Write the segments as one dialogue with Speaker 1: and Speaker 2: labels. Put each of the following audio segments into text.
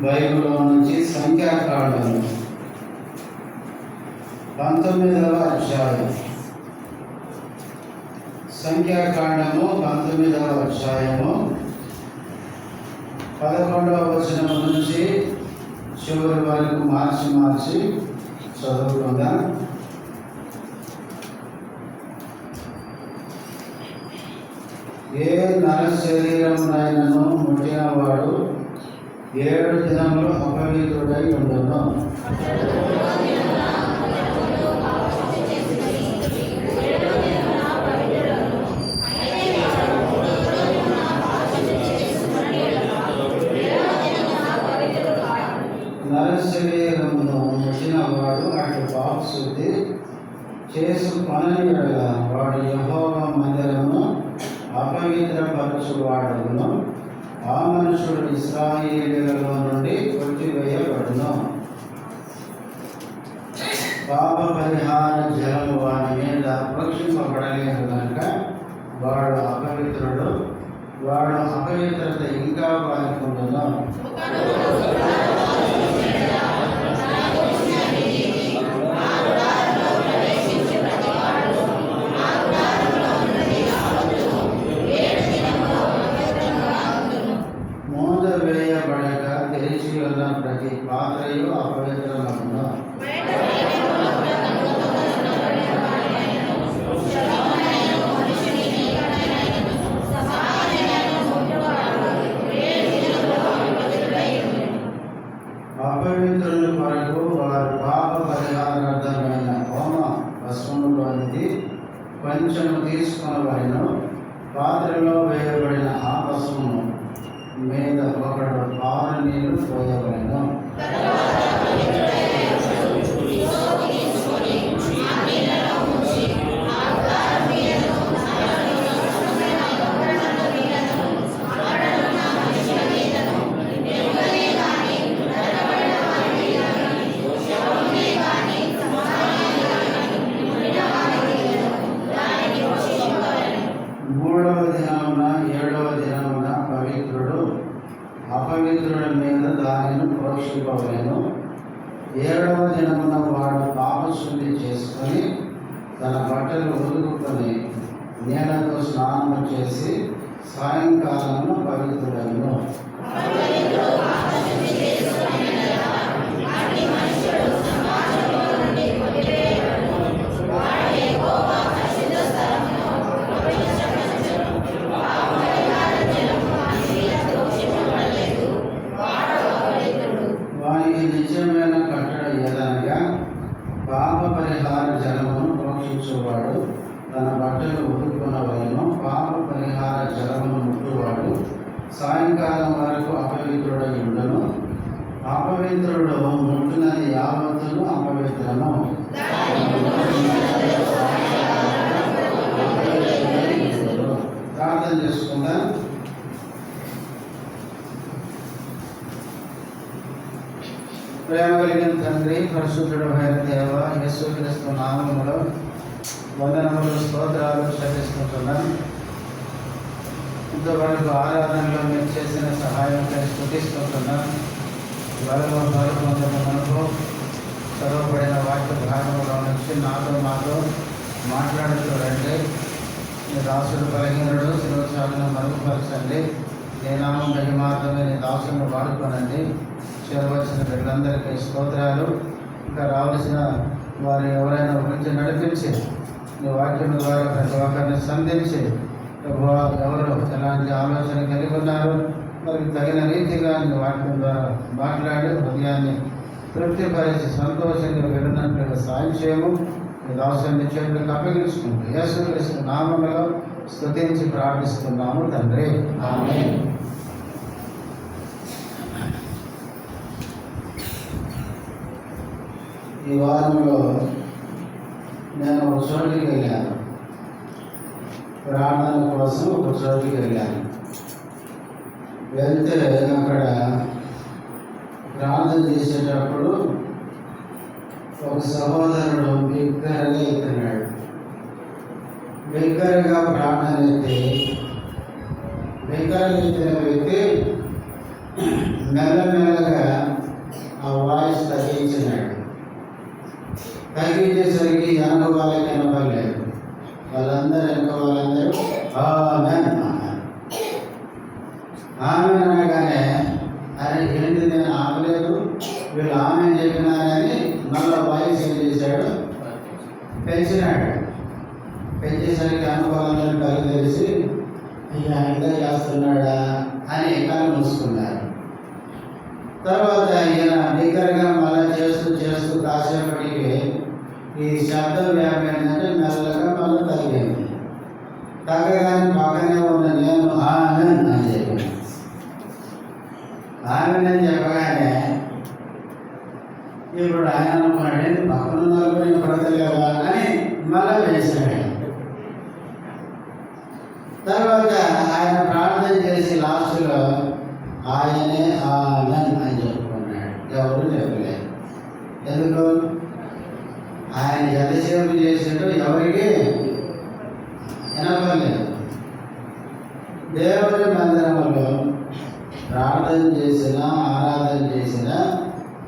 Speaker 1: బైబిల్లో నుంచి సంఖ్యాకాండము 19వ అధ్యాయం. సంఖ్యాకాండము 19వ అధ్యాయము 11వ వచనం నుంచి చివరి వరకు మార్చి చదువుకుందాం. ఏ నర శరీరమునైనను ముట్టినవాడు 7 దినములు అపవిత్రుడై ఉండును. నర శరీరమును ముట్టినవాడు అటు పాపశుద్ధి చేసుకొనని యెడల వాడు యెహోవా మందిరమును అపవిత్రపరచువాడును. ఆ మనుషుడు ఇశ్రాయేలీయులలో నుండి కొట్టివేయబడును. పాప పరిహార జలము వాని మీద ప్రోక్షింపబడలేదు కనుక వాడు అపవిత్రుడు. వాడు అపవిత్రత ఇంకా పాల్గొండును. వేయబడక తెరిచి ఉన్న ప్రతి పాత్రయు అపవిత్రమగును. అపవిత్రుల కొరకు వారు పాప పరిహారార్థమైన హోమ భస్మములోనిది కొంచెము తీసుకొనవలెను. పాత్రలో వేయబడిన ఆ భస్మము మీద ఒకడు 6 నీళ్లు పోయవలెను. అపవిత్రుల మీద దానిని ప్రోక్షింపవలెను. 7వ దినమున వాడు పాపశుద్ధి చేసుకొని తన బట్టలు ఉదుకుకొని నీళ్లతో స్నానము చేసి సాయంకాలమున పవిత్రుడను. నిజమైన కట్టడ ఏదనగా పాప పరిహార జలమును ప్రోక్షించువాడు తన బట్టలు ఉదుకునవలెను. పాప పరిహార జలమును ముట్టువాడు సాయంకాలం వరకు అపవిత్రుడై ఉండును. అపవిత్రుడు ముట్టునది యావత్తును అపవిత్రము. ప్రార్థన చేసుకుందాం. ప్రేమ కలిగిన తండ్రి, పరిశుద్ధుడు అయిన దేవ, యేసుక్రీస్తు నామములో వందనములు స్తోత్రాలు చెల్లిస్తుంటున్నాం. ఇంతవరకు ఆరాధనలో మీరు చేసిన సహాయంపై స్తుతిస్తుంటున్నాం. బలము మనకు చదవబడిన వాక్య భాగంలో నుంచి మాతో మాట్లాడుతూ రండి. నీ దాసుడు బలహీనుడు, శిరోచాలను మరుగుపరచండి. నీ నామం మాత్రమే నీ దాసులను వాడుకోనండి. చేరవలసిన వీళ్ళందరికీ స్తోత్రాలు. ఇంకా రావాల్సిన వారు ఎవరైనా గురించి నడిపించి నీ వాక్యం ద్వారా ప్రతి ఒక్కరిని సంధించి ఎవరు ఎలాంటి ఆలోచన కలిగి ఉన్నారు వారికి తగిన రీతిగా నీ వాక్యం ద్వారా మాట్లాడి హృదయాన్ని తృప్తిపరిచి సంతోషంగా వెళ్ళినట్లుగా సాయం చేయము. నీ దాసుని చేతులకు అప్పగించుకుంటూ యేసుక్రీస్తు నామములో స్తుతించి ప్రార్థిస్తున్నాము తండ్రి, ఆమేన్. ఈ వారంలో నేను ఒక చోటికి వెళ్ళాను. ప్రార్థన కోసం ఒక చోటికి వెళ్ళాను. వెళ్తే అక్కడ ప్రార్థన చేసేటప్పుడు ఒక సహోదరుడు బిగ్గరగా ఎత్తున్నాడు. బిగ్గరగా ప్రార్థన ఎత్తి బిగ్గరగా ఎత్తిన వ్యక్తి మెల్లమెల్లగా తగ్గించేసరికి వెనక వాళ్ళకి వినపడలేదు. వెనక వాళ్ళందరూ ఆమెన్ అన్నారు. ఆమెన్ అనగానే అరే ఏంటి నేను ఆపలేదు, వీళ్ళు ఆమెన్ చెప్పినారని మళ్ళీ వాయిస్ ఏం చేశాడు, పెంచినాడు. పెంచేసరికి అనుభవాలను కళ్ళు తెలిసి అయ్యా ఇంకా చేస్తున్నాడా అని కళ్ళు మూసుకున్నారు. తర్వాత ఈయన దగ్గరగా మళ్ళీ చేస్తూ కాసేపటికి ఈ శబ్దం వ్యాపిందంటే మెల్లగా మళ్ళీ తగ్గింది. తగ్గగానే పక్కనే ఉన్న నేను ఆమెన్ అని చెప్పాను. ఆమెన్ అని చెప్పగానే ఇప్పుడు ఆయన అనుకున్నాడు పక్కన ఉన్నారు కూడా పడతలేవా అని మళ్ళీ వేసాడు. తర్వాత ఆయన ప్రార్థన చేసి లాస్ట్లో ఆయనే ఆమెన్ అని చెప్పుకున్నాడు. ఎవరు చెప్పలేదు. ఎందుకు? ఆయన ఎంతసేపు చేసిండో ఎవరికి వినపడలేదు. దేవుని మందిరంలో ప్రార్థన చేసినా ఆరాధన చేసినా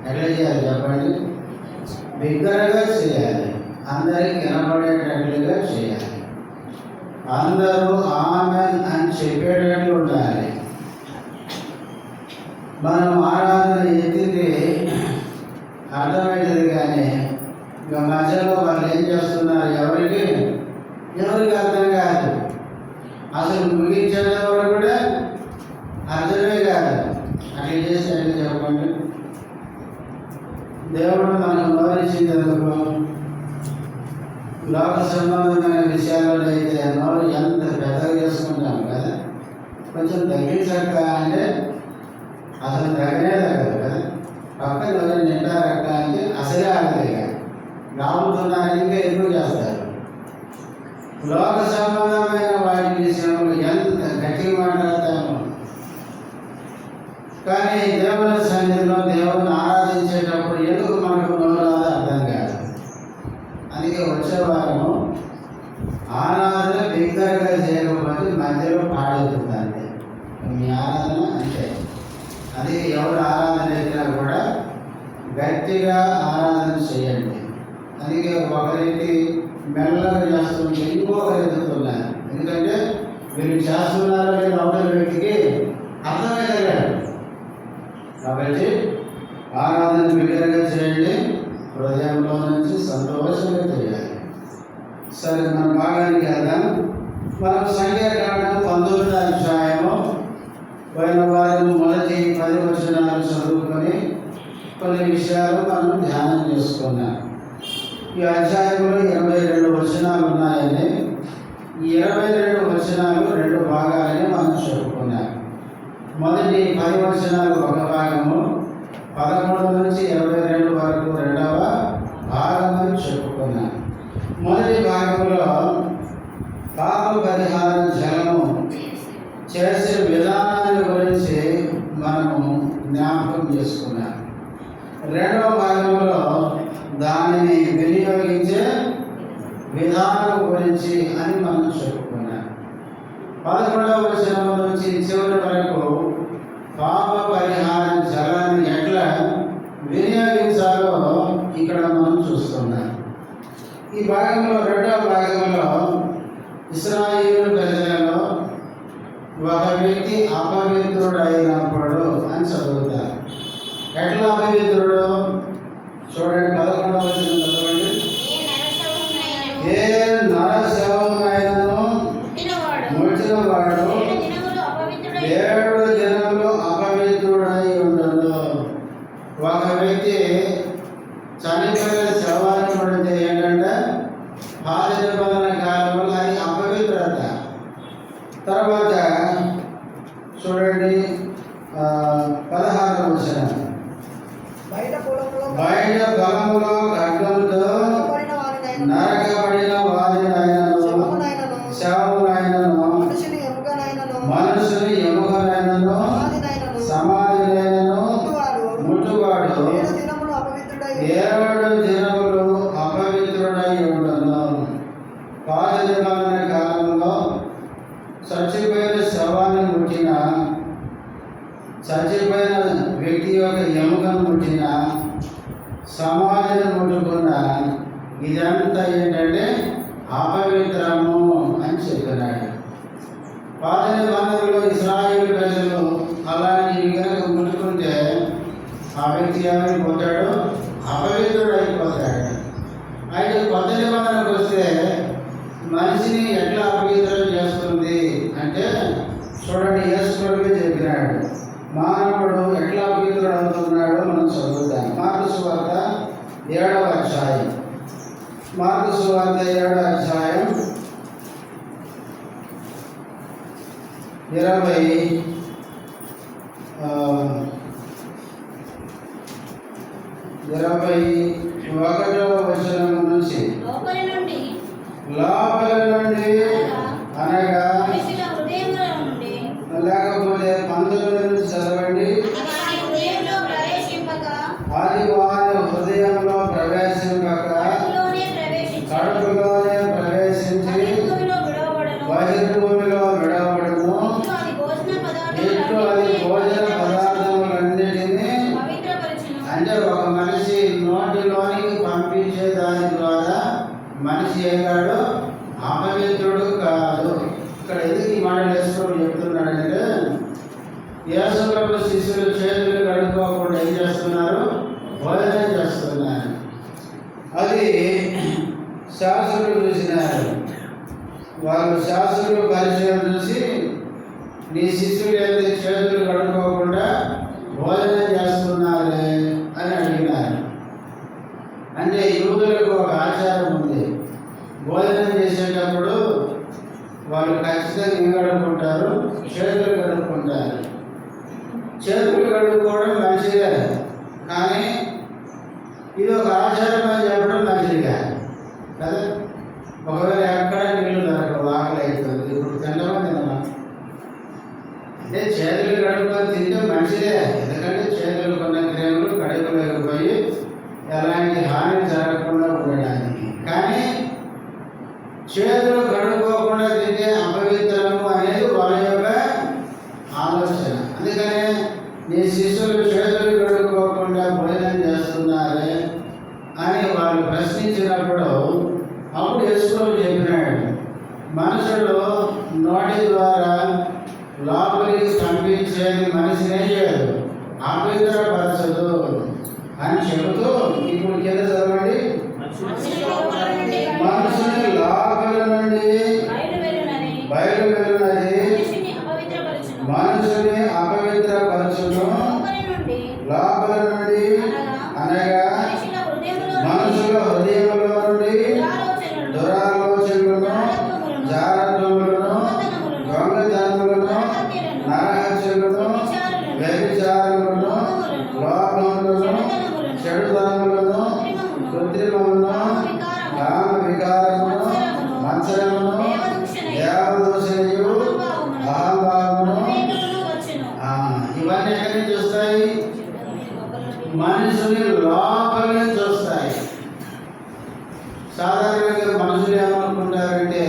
Speaker 1: ఎట్లా చేయాలి చెప్పండి? బిగ్గరగా చేయాలి, అందరికి వినపడేటట్లుగా చేయాలి, అందరూ ఆమెన్ అని చెప్పేటట్లు ఉండాలి. మనం ఆరాధన ఎత్తితే అర్థమవుతుంది, కానీ ఇక మధ్యలో వాళ్ళు ఏం చేస్తున్నారు ఎవరికి అర్థం కాదు. అసలు ముగించేవారు కూడా అర్థమే కాదు. అట్లా చేస్తే అట్లా చెప్పండి. దేవుడు మనకు నోరించినందుకు లోక సంబంధమైన విషయాలలో అయితే నోరు ఎంత పెద్దగా చేసుకుంటాం కదా, కొంచెం తగ్గించక అంటే అసలు తగ్గనే తగ్గదు కదా. పక్కన ఎవరు నింటారక్క అంటే అసలే ఆగదు. ఇక రాబోతున్నారని ఇంకా ఎక్కువ చేస్తారు. లోక సంబంధమైన వాటి విషయంలో ఎంత గట్టిగా మాట్లాడతాము, కానీ దేవుని సన్నిధిలో దేవుని ఆరాధించేటప్పుడు ఎందుకు మనకు నోరాదో అర్థం కాదు. అందుకే వచ్చేవారము ఆరాధన బిగ్గరగా చేయకపోతే మధ్యలో పాడవుతుందండి మీ ఆరాధన. అంటే అది ఎవరు ఆరాధన చేసినా కూడా గట్టిగా ఆరాధన చేయండి. అందుకే ఒకరికి మెల్లగా చేస్తుంటే ఇంకొకరు ఎదుగుతున్నారు. ఎందుకంటే వీళ్ళు చేస్తున్నారో మీరు అవతల వ్యక్తికి అర్థమయ్యేలాడు. కాబట్టి ఆరాధన బిగ్గరగా చేయండి, హృదయంలో నుంచి సంతోషంగా చేయాలి. సరే, మన భాగానికి వెళ్దాం. మనం సంఖ్యాకాండం 19వ అధ్యాయము పోయిన వారం మొదటి 10 వచనాలు చదువుకొని కొన్ని విషయాలు మనం ధ్యానం చేసుకున్నాం. ఈ అధ్యాయంలో 22 వచనాలు ఉన్నాయని ఈ 22 వచనాలు 2 భాగాలని మనం చెప్పుకున్నాం. మొదటి 10 వచనాలు ఒక భాగము, 13 నుంచి 22 వరకు 2వ భాగమని చెప్పుకున్నాం. మొదటి భాగంలో పాప పరిహారం జలము చేసే విధానాన్ని గురించి మనము జ్ఞాపకం చేసుకున్నాం. 2వ భాగంలో దానిని వినియోగించే విధానం గురించి అని మనం చెప్పుకున్నాం. 11వ వచనం నుంచి చివరి వరకు పాప పరిహారం జలాన్ని ఎట్లా వినియోగించాలో ఇక్కడ మనం చూస్తున్నాం. ఈ భాగంలో 2వ భాగంలో ఇశ్రాయేలు ప్రజలలో ఒక వ్యక్తి అపవిత్రుడైనప్పుడు అని చదువుతారు. ఎట్లా అపవిత్రుడు చూడండి, 11వ వచనం చదవండి. ఏ నరశవమైనను ముట్టినవాడు 7 దినములు అపవిత్రుడై ఉండదు. ఒక వ్యక్తి చనిపోయిన శవాన్ని పడితే ఏంటంటే పాత నిబంధన కాలంలో అది అపవిత్రత. తర్వాత చూడండి 16వ వచనం. బయట పొలములో ఖడ్గంతో నరకబడిన వారినైనను శవమునైనను మనుషుని ఎముకనైనను సమాధినైనను ముట్టువాడు 7 దినములు అపవిత్రుడై ఉండను. పాత నిబంధన కాలంలో చచ్చిపోయిన శవాన్ని ముట్టిన, చచ్చిపోయిన వ్యక్తి యొక్క ఎముకను ముట్టిన, సమాధిని ముట్టుకున్న ఇదంతా ఏంటంటే అపవిత్రము అని చెప్పినాడు. పాత నిబంధనలో ఇశ్రాయేలు ప్రజలు అలాంటివి కనుక ముట్టుకుంటే ఆ వ్యక్తి ఏమైపోతాడు? అపవిత్రుడు అయిపోతాడు. అయితే కొత్త నిబంధనకు వస్తే మనిషిని ఎట్లా అపవిత్రం చేస్తుంది అంటే చూడండి, యేసు ప్రభువే చెప్పినాడు మానవుడు ఎట్లా అపవిత్రుడు అవుతున్నాడో మనం చదువుతాం. మార్కు సువార్త 7వ అధ్యాయం. మార్కు సువార్త 7వ అధ్యాయం 21వ వచనం నుంచి లోపల నుండి అనగా లేకపోతే 19 నుంచి చదవండి. అది వారి హృదయంలో ప్రవేశింపక కడుపులోనే ప్రవేశించి బహిర్భూమిలో విడవబడును. ఇట్లు అది భోజన పదార్థములన్నిటినీ అంటే ఒక మనిషి నోటిలోనికి పంపించే దాని ద్వారా మనిషి ఏగాడు అపవిత్రుడు కాదు. ఇక్కడ ఎందుకు ఈ మాట వేసుకోవడం చెప్తున్నాడంటే యేసు ప్రభు శిష్యులు చేతులు కడుక్కోకుండా ఏం చేస్తున్నారు? భోజనం చేస్తున్నారు. అది శాస్త్రులు చూసినారు. వాళ్ళు శాస్త్రులు పరిచయం చూసి నీ శిష్యులు ఏదైతే చేతులు కడుక్కోకుండా భోజనం చేస్తున్నారే అని అడిగినారు. అంటే యూదులకు ఒక ఆచారం ఉంది. భోజనం చేసేటప్పుడు వాళ్ళు ఖచ్చితంగా ఏం కడుక్కుంటారు? చేతులు కడుక్కుంటారు. చేతులు కడుక్కోవడం మంచిదే, కానీ ఇది ఒక ఆచారం అని చెప్పడం మంచిది కాదు కదా. ఒకవేళ ఎక్కడ నీళ్ళు దొరకవు, ఆకలి అవుతుంది, ఇప్పుడు తినడం అంటే చేతులు కడుక్కొని తింటే మంచిదే. ఎందుకంటే చేతులు కొన్న క్రియలు కడుపులోకి పోయి ఎలాంటి హాని జరగకుండా ఉండడానికి. కానీ చేతులు కడుక్కోకుండా తింటే అపవిత్రము అనేది వాళ్ళ యొక్క ఆలోచన. అందుకనే నీ శిష్యులు చేతులు కడుక్కోకుండా భోజనం చేస్తున్నారే అని వాళ్ళు ప్రశ్నించినప్పుడు అప్పుడు యేసు చెప్పినాడు, మనుషుడు నోటి ద్వారా లోపలికి పంపించేది మనిషినే చేయదు, అపవిత్రపరచదు అని చెబుతూ ఇప్పుడు కింద చదవండి. మనుషుని లోపల నుండి బయలువెళ్ళునది మనుషుని అపవిత్రపరచును. లోపల నుండి అనగా మనుషుల హృదయంలో నుండి దురాలోచనలను, జారత్వములను, దొంగతనములను, నరహత్యలను, వ్యభిచారములను, లోపములను, చెడుతనములను, కృత్రిమములను, కామ వికారమును, మత్సరమును, దేవదూషణయు, అహంభావమును. ఇవన్నీ ఎక్కడి నుంచి వస్తాయి? మనుషుని లోపల నుంచి వస్తాయి. సాధారణంగా మనుషులు ఏమనుకుంటారంటే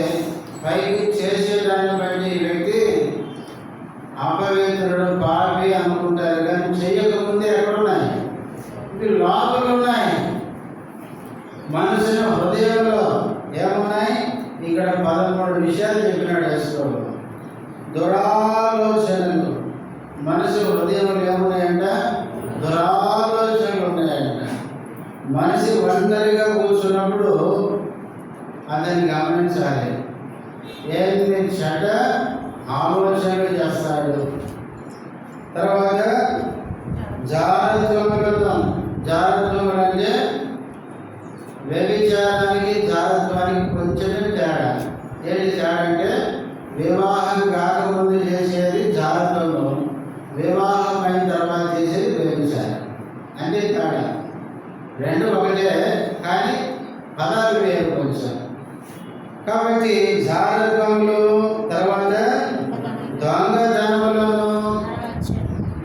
Speaker 1: పైకి చేసేదాన్ని బట్టి ఈ వ్యక్తి అపవిత్రుడు, పాపి అనుకుంటారు. కానీ చెయ్యకముందే ఎక్కడున్నాయి? ఇవి లోపల ఉన్నాయి. మనుషుని హృదయంలో ఏమున్నాయి? ఇక్కడ 13 విషయాలు చెప్పినాడు యేసు. దురాలోచనలు. మనసు హృదయంలో ఏమున్నాయంట? దురాలోచనలు ఉన్నాయంట. మనిషి ఒంటరిగా కూర్చున్నప్పుడు అతన్ని గమనించాలి. ఏంటి? చెడ్డ ఆలోచనలు చేస్తాడు. తర్వాత జారత్వములతో, జారత్వములు అంటే వ్యభిచారానికి జారత్వానికి కొంచెమే తేడా. ఏంటి తేడా అంటే వివాహం కాకముందు చేసేది జారత్వము, వివాహం అయిన తర్వాత చేసేది వ్యభిచారం. అంటే తేడా. రెండు ఒకటే, కానీ పదాలు వేరు కొంచెం. కాబట్టి జారత్వములు, తర్వాత దొంగతనములను.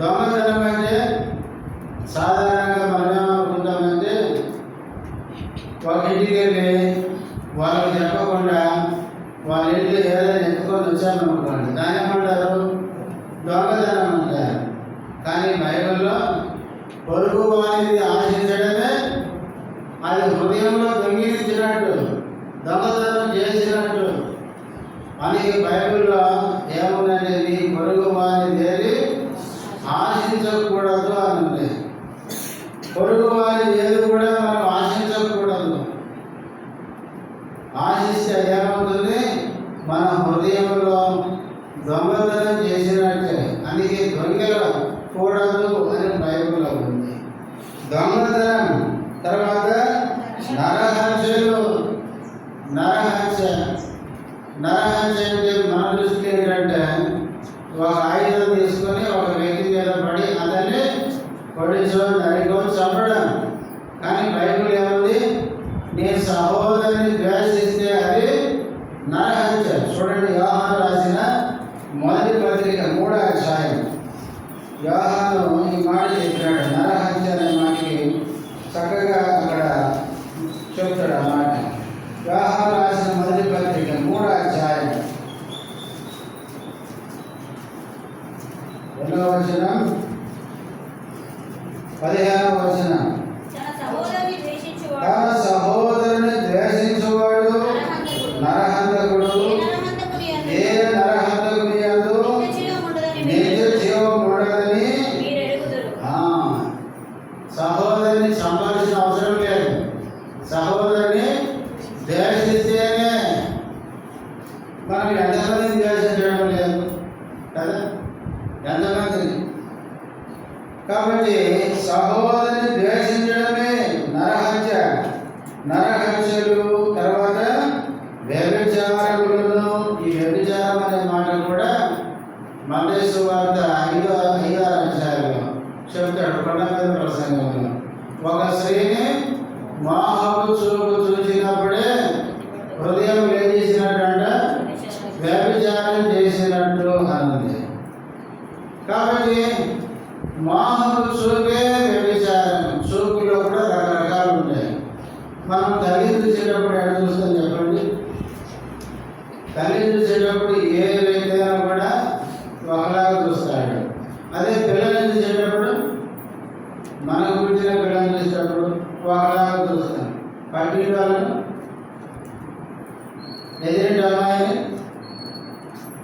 Speaker 1: దొంగతనం అంటే సాధారణంగా మనం ఏమనుకుంటామంటే ఒక ఇంటికి వెళ్ళి వాళ్ళకి చెప్పకుండా వాళ్ళ ఇంట్లో ఏదైనా ఎత్తుకొని వచ్చామనుకోండి, దాన్ని ఏమంటారు? దొంగతనం అంటారు. కానీ బైబిల్లో పొరుగు వారిని ఆశించడమే అది హృదయంలో దొంగిలించినట్టు, దొంగతనం చేసినట్టు. మనకి బైబిల్లో ఏముందంటే నీ పొరుగు వారి ఏది ఆశించకూడదు అని ఉంది. పొరుగు వారి ఏది కూడా మనం ఆశించకూడదు. ఆశిస్తే ఏమవుతుంది? మన హృదయంలో దొంగతనం చేసినట్టే. అందుకే దొంగకూడదు అని బైబిల్లో ఉంది. దొంగతనం, తర్వాత నరహత్యలు. నరహత్య అంటే మన దృష్టి ఏంటంటే ఒక ఆయుధం తీసుకొని ఒక వ్యక్తి మీద పడి అతన్ని పొడిచో నరికో చంపడం. కానీ బైబిల్ ఏముంది? నీ సహోదరుని ద్వేషిస్తే అది నరహత్య. చూడండి, యోహాను రాసిన మొదటి పత్రిక 3వ అధ్యాయం. యోహాను ఈ మాట చెప్పాడు. నరహత్య అనే మాటకి చక్కగా అక్కడ చెప్తాడు ఆ మాట. యోహాను రాసిన మొదటి పత్రిక 3వ అధ్యాయం 2వ వచనం 15వ వచనం. తన సహోదరుని ద్వేషించువాడు నరహంతకుడు. ఏ నరహంతకుని యందు నిత్య జీవం ఉండదని. సహోదరుని సంపాదించిన అవసరం లేదు. సహోదరుని ద్వేషిస్తేనే. మనం ఎంతమందిని ద్వేషించడం లేదు కదా, ఎంతమందిని. కాబట్టి సహోదరుని ద్వేషించడమే నరహత్య. నరహత్యలు, తర్వాత వ్యభిచారములను. ఈ వ్యభిచారం అనే మాట కూడా మత్తయి సువార్త 5వ అధ్యాయంలో చెప్తాడు. కొండ మీద ప్రసంగంలో ఒక స్త్రీని మోహపు చూపు చూసినప్పుడే హృదయం ఏం చేసినట్ట? వ్యభిచారం చేసినట్టు అన్నది. కాబట్టి మోహపు చూపే వ్యభిచారం. చూపులో కూడా రకరకాలు ఉంటాయి. మనం తల్లి చూసేటప్పుడు ఎక్కడ చూస్తాం చెప్పండి? తల్లి చూసేటప్పుడు ఏ వ్యక్తి అయినా కూడా ఒకలాగా చూస్తాడు. అదే పిల్లల్ని చూసేటప్పుడు, మనకు పుట్టిన పిల్లల్ని చూసేటప్పుడు ఒకలాగా చూస్తాం. పట్టిన వాళ్ళను, ఎదురింటి అమ్మాయిని.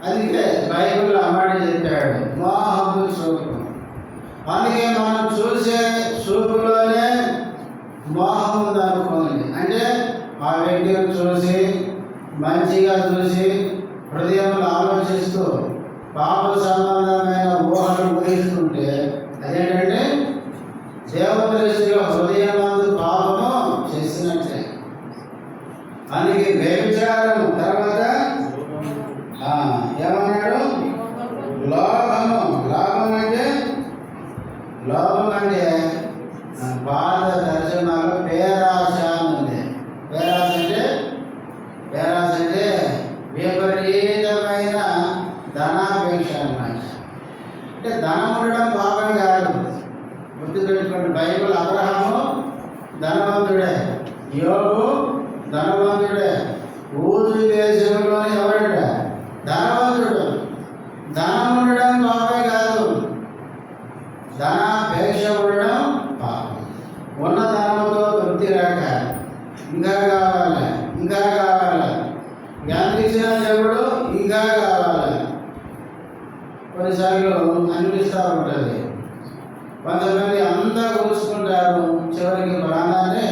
Speaker 1: అందుకే బైబిల్ అమ్మాయి చెప్పాడు, మోహపు చూపు. అందుకే మనం చూసే చూపులోనే మోహం ఉందనుకోండి. అంటే ఆ వ్యక్తిని చూసి, మంచిగా చూసి, హృదయంలో ఆలోచిస్తూ పాప సంబంధమైన ఊహలు ఊహిస్తుంటే అదేంటంటే దేవుని దృష్టిలో హృదయమందు పాపము చేసినట్లే. అందుకే వ్యభిచారం. తర్వాత ఏమన్నాడు? లోభము. లోభం అంటే భారత దర్శనాలు పేరాశ ఉంది. పేరాశ అంటే విపరీతమైన ధనాపేక్ష అన్నమాట. అంటే ధనం ఉండడం పాపం కాదు. గుర్తుపెట్టుకోండి, బైబిల్ అబ్రహాము ధనవంతుడే, యోబు ధనవంతుడే, ఊజు దేశంలోని ఎవరంట? ధనవంతుడు. ధనం ఉండడం పాపం కాదు, ధనాపేక్ష ఉండడం పాపం. ఉన్న ధనంతో తృప్తి రాక ఇంకా కావాలి, ఇంకా కావాలి. ఎంత ఇచ్చిన దేవుడు ఇంకా కావాలి. కొన్నిసార్లు అనిపిస్తూ ఉంటుంది. కొంతమంది అంతా కూర్చుకుంటారు, చివరికి ప్రాణాన్ని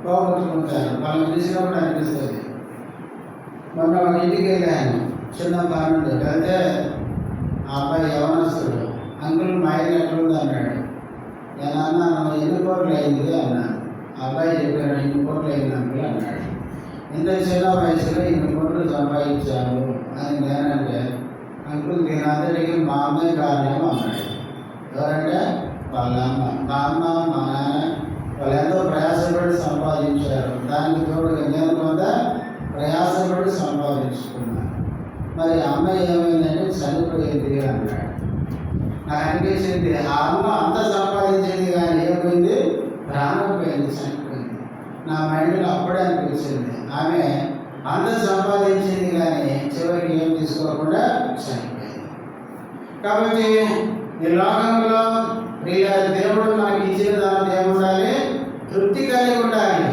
Speaker 1: పోగొట్టుకుంటారు. వాళ్ళని చూసినప్పుడు అనిపిస్తుంది. మొన్న ఒక ఇంటికి వెళ్ళాను, చిన్న బాగుంది. వెళ్తే ఆ అబ్బాయి యవనస్తుడు, అంకుల్ మా ఇల్లు ఎట్లుంది అన్నాడు. నేను అన్నాను, 8 కోట్లు అయింది అన్నాను. ఆ అబ్బాయి చెప్పాడు, 8 కోట్లు అయింది అంకుల్ అన్నాడు. ఇంత చిన్న వయసులో 8 కోట్లు సంపాదించాను అని నేనంటే, అంకుల్ దీని అందరికీ మా అమ్మాయి కారణం అన్నాడు. ఎవరంటే వాళ్ళ అమ్మ. మా అమ్మ, మా నాన్న వాళ్ళు ఎంతో ప్రయాసపడి సంపాదించారు. దానికి తోడుగా నేను కొంత ప్రయాసపడి సంపాదించుకున్నాను. మరి అమ్మాయి ఏమైందంటే చనిపోయింది అన్నాడు. నాకు అనిపించింది, ఆ అమ్మ అంత సంపాదించింది కానీ ఏమైంది? ప్రాణం పోయింది, చనిపోయింది. నా మైండ్లో అప్పుడే అనిపించింది, ఆమె అంత సంపాదించింది కానీ చివరికి ఏం తీసుకోకుండా చనిపోయింది. కాబట్టి ఈ లోకంలో దేవుడు మనకి ఇచ్చిన దాన్ని ఏముండాలి? తృప్తి కలిగి ఉండాలి.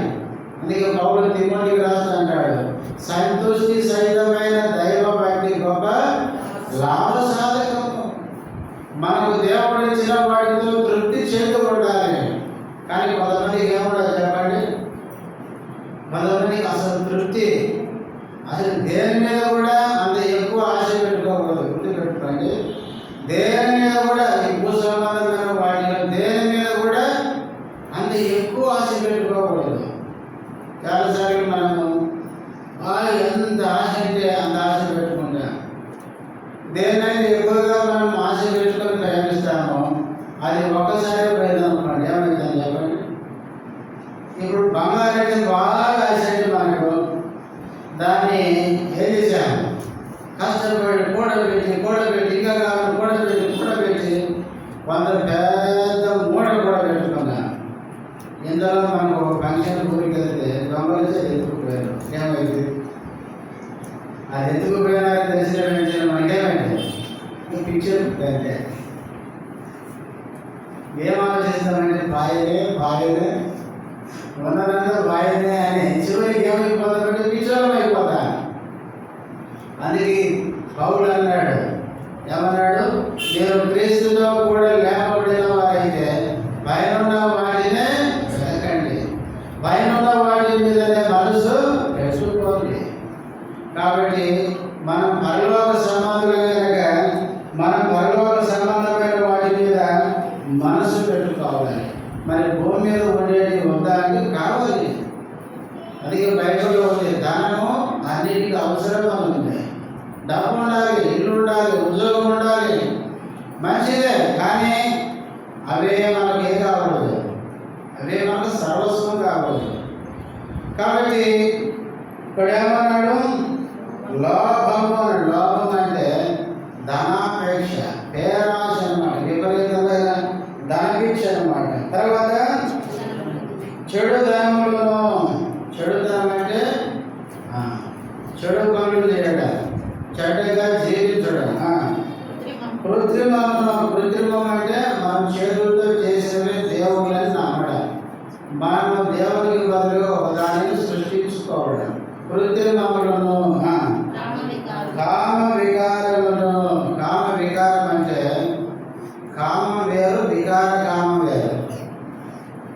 Speaker 1: వాటితో తృప్తి చెందుకుండాలి. కానీ కొంతమందికి ఏముండదు చెప్పండి, కొంతమందికి అసలు తృప్తి, అసలు దేని మీద కూడా అంత ఎక్కువ ఆశ పెట్టుకోకూడదు. గుర్తుపెట్టుకోండి, దేని మీద కూడా ఈ భూ సంబంధమైన వాటిలో దేని మీద కూడా అంత ఎక్కువ ఆశ పెట్టుకోకూడదు. చాలాసార్లు మనము ఎంత ఆశ అంటే అంత ఆశ పెట్టుకుంటాం. దేనైనా ఎక్కువగా మనం ఆశ పెట్టుకొని ప్రయాణిస్తామో అది ఒక్కసారి పోయిందనుకోండి, ఏమైందని చెప్పండి. ఇప్పుడు బంగారం అంటే బాగా ఆశ అంటే మనకు దాన్ని ఏం చేశాము, కష్టపడి కూడబెట్టి ఇంకా కావాలి కూడబెట్టి కొంత పెద్ద మూట కూడా పెట్టుకున్నాను. ఇందులో మనకు ఒక ఫంక్షన్ ఊరికి వెళ్తే దొంగలిస్తే ఎత్తుకుపోయారు. ఏమైంది, అది ఎత్తుకుపోయినా తెలిసిన మనకేమైంది, పిక్చర్ అంటే ఏం ఆలోచిస్తామంటే బాగానే ఉన్నదంతా బాగానే అని చివరికి ఏమైపోతామంటే పిచ్చోళం అయిపోతా. అందుకే పౌలు అన్నాడు, ఏమన్నాడు, నేను క్రీస్తుతో కూడా లేపబడిన వారైతే పైన వాటినే వెతకండి, పైన వాటి మీదనే మనసు పెట్టుకోండి. కాబట్టి మనం పరలోక సంబంధమైన వాటి మీద మనసు పెట్టుకోవాలి. మరి భూమి మీద ఉండేది ఉందా అంటే కావాలి. అందుకే బైబిల్లో ఉంది, ధనము అన్నిటికీ అవసరం ఉంది. డబ్బు ఉండాలి, ఇల్లు ఉండాలి, ఉద్యోగం ఉండాలి, మంచిదే. కానీ అవే మనకు ఏం కాకూడదు, అవే మనకు సర్వస్వం కాకూడదు. కాబట్టి ఇక్కడ ఏమన్నాడు, లోభము అన్నాడు. లోభం అంటే ధనాపేక్ష, పేరాశ అన్నమాట, విపరీతంగా ధనపేక్ష అన్నమాట. తర్వాత చెడుదనములను, చెడుదనం అంటే చెడు పనులు చేయడం, చెడ్డగా జీవించడం. కృత్రిమం అంటే మనం చేతులతో చేసేవి దేవుళ్ళని నమ్మడం, మనం దేవునికి బదులుగా ఒక దానిని సృష్టించుకోవడం. కృత్రిమములను, కామ వికారములను. కామ వికారం అంటే కామం వేరు, కామం వేరు.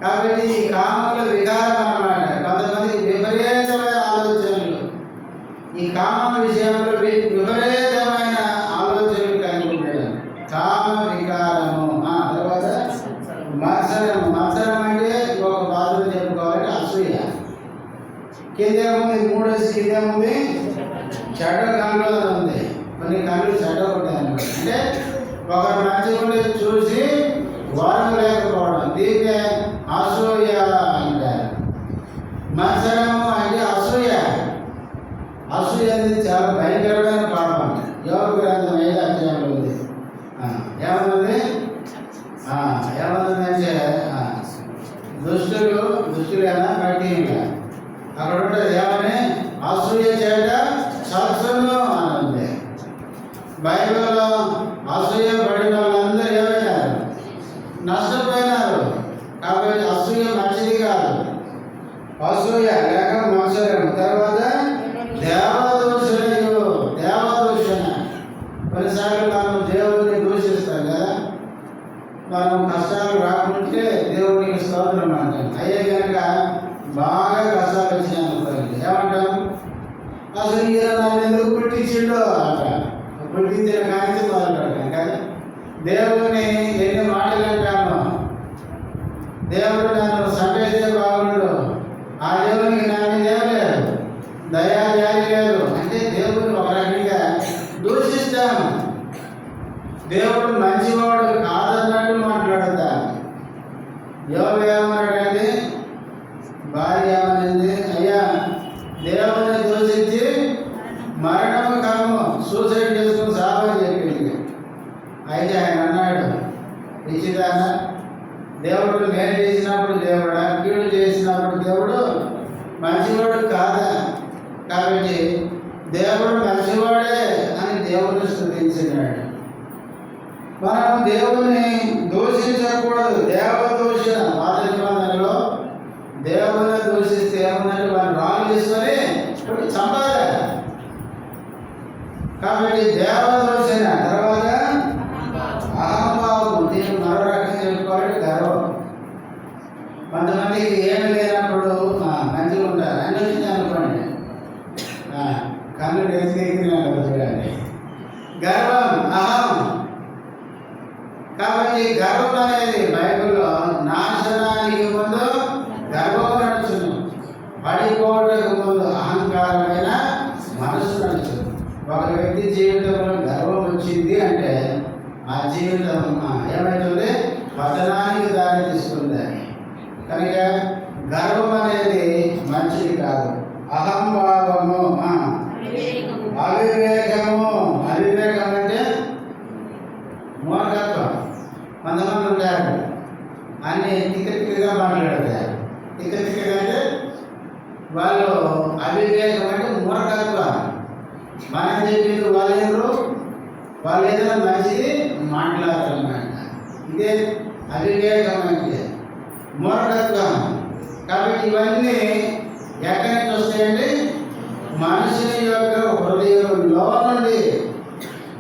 Speaker 1: కాబట్టి ఈ కామంలో వికారం అన్నమాట. కొంతమందికి విపరీతమైన ఆలోచనలు, ఈ కామం విషయంలో విపరీతమైన ఆలోచనలు కలిగి ఉండడం, కామ వికారము. తర్వాత మత్సరం అంటే ఒక బాధలు చెప్పుకోవాలంటే అసూయ. కిందేముంది, కిందేముంది చెడ్డ కళ్ళు ఉంది. కొన్ని కళ్ళు చెడ్డ ఉంటాయి అన్నమాట. అంటే ఒకరు మంచిగా చూసి వారు లేకపోవడం, దీన్నే అసూయ అంటారు. మత్సరము అంటే అసూయ. అసూయ అనేది చాలా భయంకరమైన పాపం. యోగ గ్రంథం 5వ అధ్యాయంలో ఉంది. ఏమన్నది అంటే దుష్టులైనా కఠినంగా అక్కడ ఉంటుంది. ఏమని, అసూయ చేత సత్సము అని ఉంది. బైబిల్లో అసూయ పడిన వాళ్ళందరూ ఏమైనారు, నష్టపోయినారు. కాబట్టి అసూయ మంచిది కాదు. అసూయ లేక మత్సరం. తర్వాత దేవదూషణ. కొన్నిసార్లు మనం దేవుడిని దూషిస్తాం కదా, మనం కష్టాలు రాకుంటే దేవుడికి స్తోత్రం అంటాం. అయ్యే కనుక బాగా కష్టాలు వచ్చినాయి అనుకోండి, ఏమంటాం, అసలు ఈయన నన్ను ఎందుకు పుట్టించిండో అంటాం. పుట్టించిన కానీ మొదలుపెడతాం. కానీ దేవుడిని ఎన్ని మాటలు అంటాము, దేవుడు నన్ను సంపేస్తే బాగుండు, ఆ దేవునికి నా మీద ఏం లేదు, దయా జాలి లేదు అంటే దేవుడిని ఒక రకంగా దూషిస్తాం. దేవుడు మంచివాడు కాదన్నట్టు మాట్లాడతాను. యోగు ఏమన్నాడంటే, భార్య ఏమనింది, అయ్యా దేవుడిని దూషించి మరణము కర్మ, సూసైడ్ చేసుకుని సావని చెప్పింది. అయితే ఆయన అన్నాడు, ఇచ్చిదానా, దేవుడు నేను చేసినప్పుడు దేవుడా, కీడు చేసినప్పుడు దేవుడు మంచివాడు కాదా? కాబట్టి దేవుడు మంచివాడే అని దేవుడిని స్తుతించినాడు. మనం దేవుని దూషించకూడదు. దేవదూషణ పాత నిబంధనలో దేవుని దూషిస్తే ఏమన్నట్టు వాళ్ళు రాళ్ళు తీసుకొని చంపాలి. కాబట్టి దేవదూషణ. తర్వాత అహంభావం, దీన్ని మరో చెప్పుకోవాలంటే గర్వం. కొంతమందికి ఏమి లేనప్పుడు మంచిగా ఉంటారు, అన్నీ వచ్చింది అనుకోండి కళ్ళు నేర్చుకెక్కినాడు చూడండి. గర్వం, అహం. కాబట్టి గర్వం అనేది బైబిల్లో నాశనానికి ముందు గర్వం నడుచును, పడిపోవడానికి ముందు అహంకారమైన మనసు నడుచును. ఒక వ్యక్తి జీవితంలో గర్వం వచ్చింది అంటే ఆ జీవితం ఏమవుతుంది? పతనానికి దారి తీస్తుంది. కనుక గర్వం అనేది మంచిది కాదు. అహంభావము, అవివేకము. అవివేకం అంటే మూర్ఖత్వం. కొంతమంది ఉంటారు అన్ని తిక్కగా మాట్లాడతారు. తిక్కగా అంటే వాళ్ళు అవివేకం అంటే మూర్ఖత్వం. మనం చెప్పింది వాళ్ళు ఏదైనా మంచిది మాట్లాడతారన్నమాట. ఇదే అవివేకం అంటే మూర్ఖత్వం. కాబట్టి ఇవన్నీ ఎక్కడి నుంచి వస్తాయండి? మనుషుని యొక్క హృదయంలో నుండి.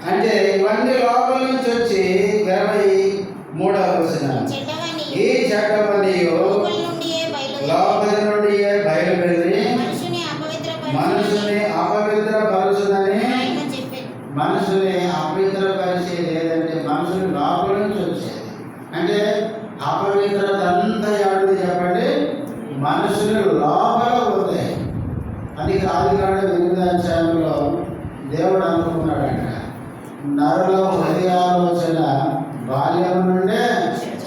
Speaker 1: అంటే ఇవన్నీ లోపల నుంచి వచ్చి 23వ వచనం, ఈ చెడ్డవన్నీ లోపల నుండి బయలుదేరి మనుషుని అపవిత్రపరచుదని. మనుషుని అపవిత్రపరిచేది ఏదంటే మనుషుని లోపల నుంచి వచ్చేది. అంటే అపవిత్రత అంతా ఎవరిది చెప్పండి? మనుషుని లోపల ఉంది. అది ఆదికాండం 8వ అధ్యాయంలో దేవుడు అనుకున్నాడంట, నరుల హృదయాలోచన బాల్యం నుండే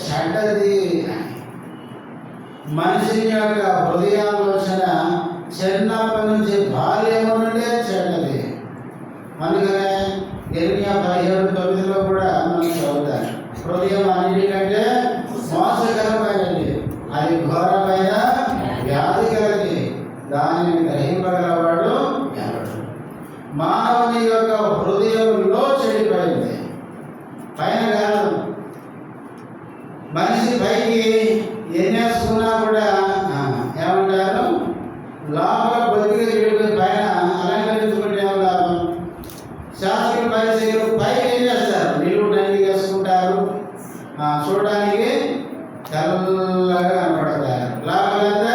Speaker 1: చెడ్డది. మనిషిని యొక్క హృదయాలోచన చిన్నప్పటి నుంచి బాల్యం నుండే చెడ్డది. అందుకనే ఇర్మియా 17:9 కూడా మనం చదువుతాం, హృదయం అన్నిటికంటే మోసకరమైనది, అది ఘోరమైన వ్యాధి కలిగి, దానిని గ్రహింపగలవాడు ఎవడు? మానవుని యొక్క హృదయంలో చెడిపోయింది, పైన కాదు. మనిషి పైకి ఎన్నేసుకున్నా కూడా ఏమంటారు? లోపల బతికి చెడిపోయి పైన అలంకరించుకుంటే ఏం లాభం? శాస్త్రులు పరిశీలు పైకి ఏం చేస్తారు? నీళ్ళు టైంకి వేసుకుంటారు, చూడడానికి తెల్లగా కనపడతారు, లోపలంతా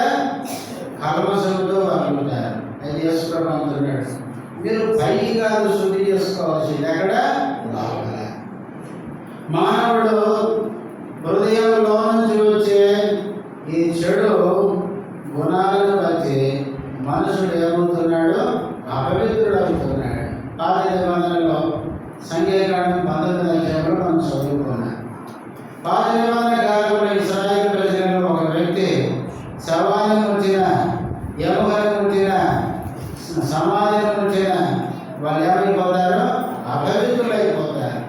Speaker 1: కలమసంతో అనుకుంటారు. అది చేసుకోవడం అంటున్నాడు. మీరు పైకి కాదు శుద్ధి చేసుకోవాల్సింది ఎక్కడ? లోపల. మానవుడు హృదయంలో నుంచి వచ్చే ఈ చెడు గుణాలను బట్టి మనుషుడు ఏమవుతున్నాడు? అపవిత్రుడు అవుతున్నాడు. పాత నిబంధనలో సంఖ్యాకాండం 19వ అధ్యాయంలో మనం చదువుకున్నాం. పాత నిబంధన కాలంలో ఇశ్రాయేలు ప్రజలలో ఒక వ్యక్తి శవాన్ని ముట్టిన, ఎముకను ముట్టిన, సమాధిని ముట్టిన వాళ్ళు ఏమైపోతారు? అపవిత్రులైపోతారు.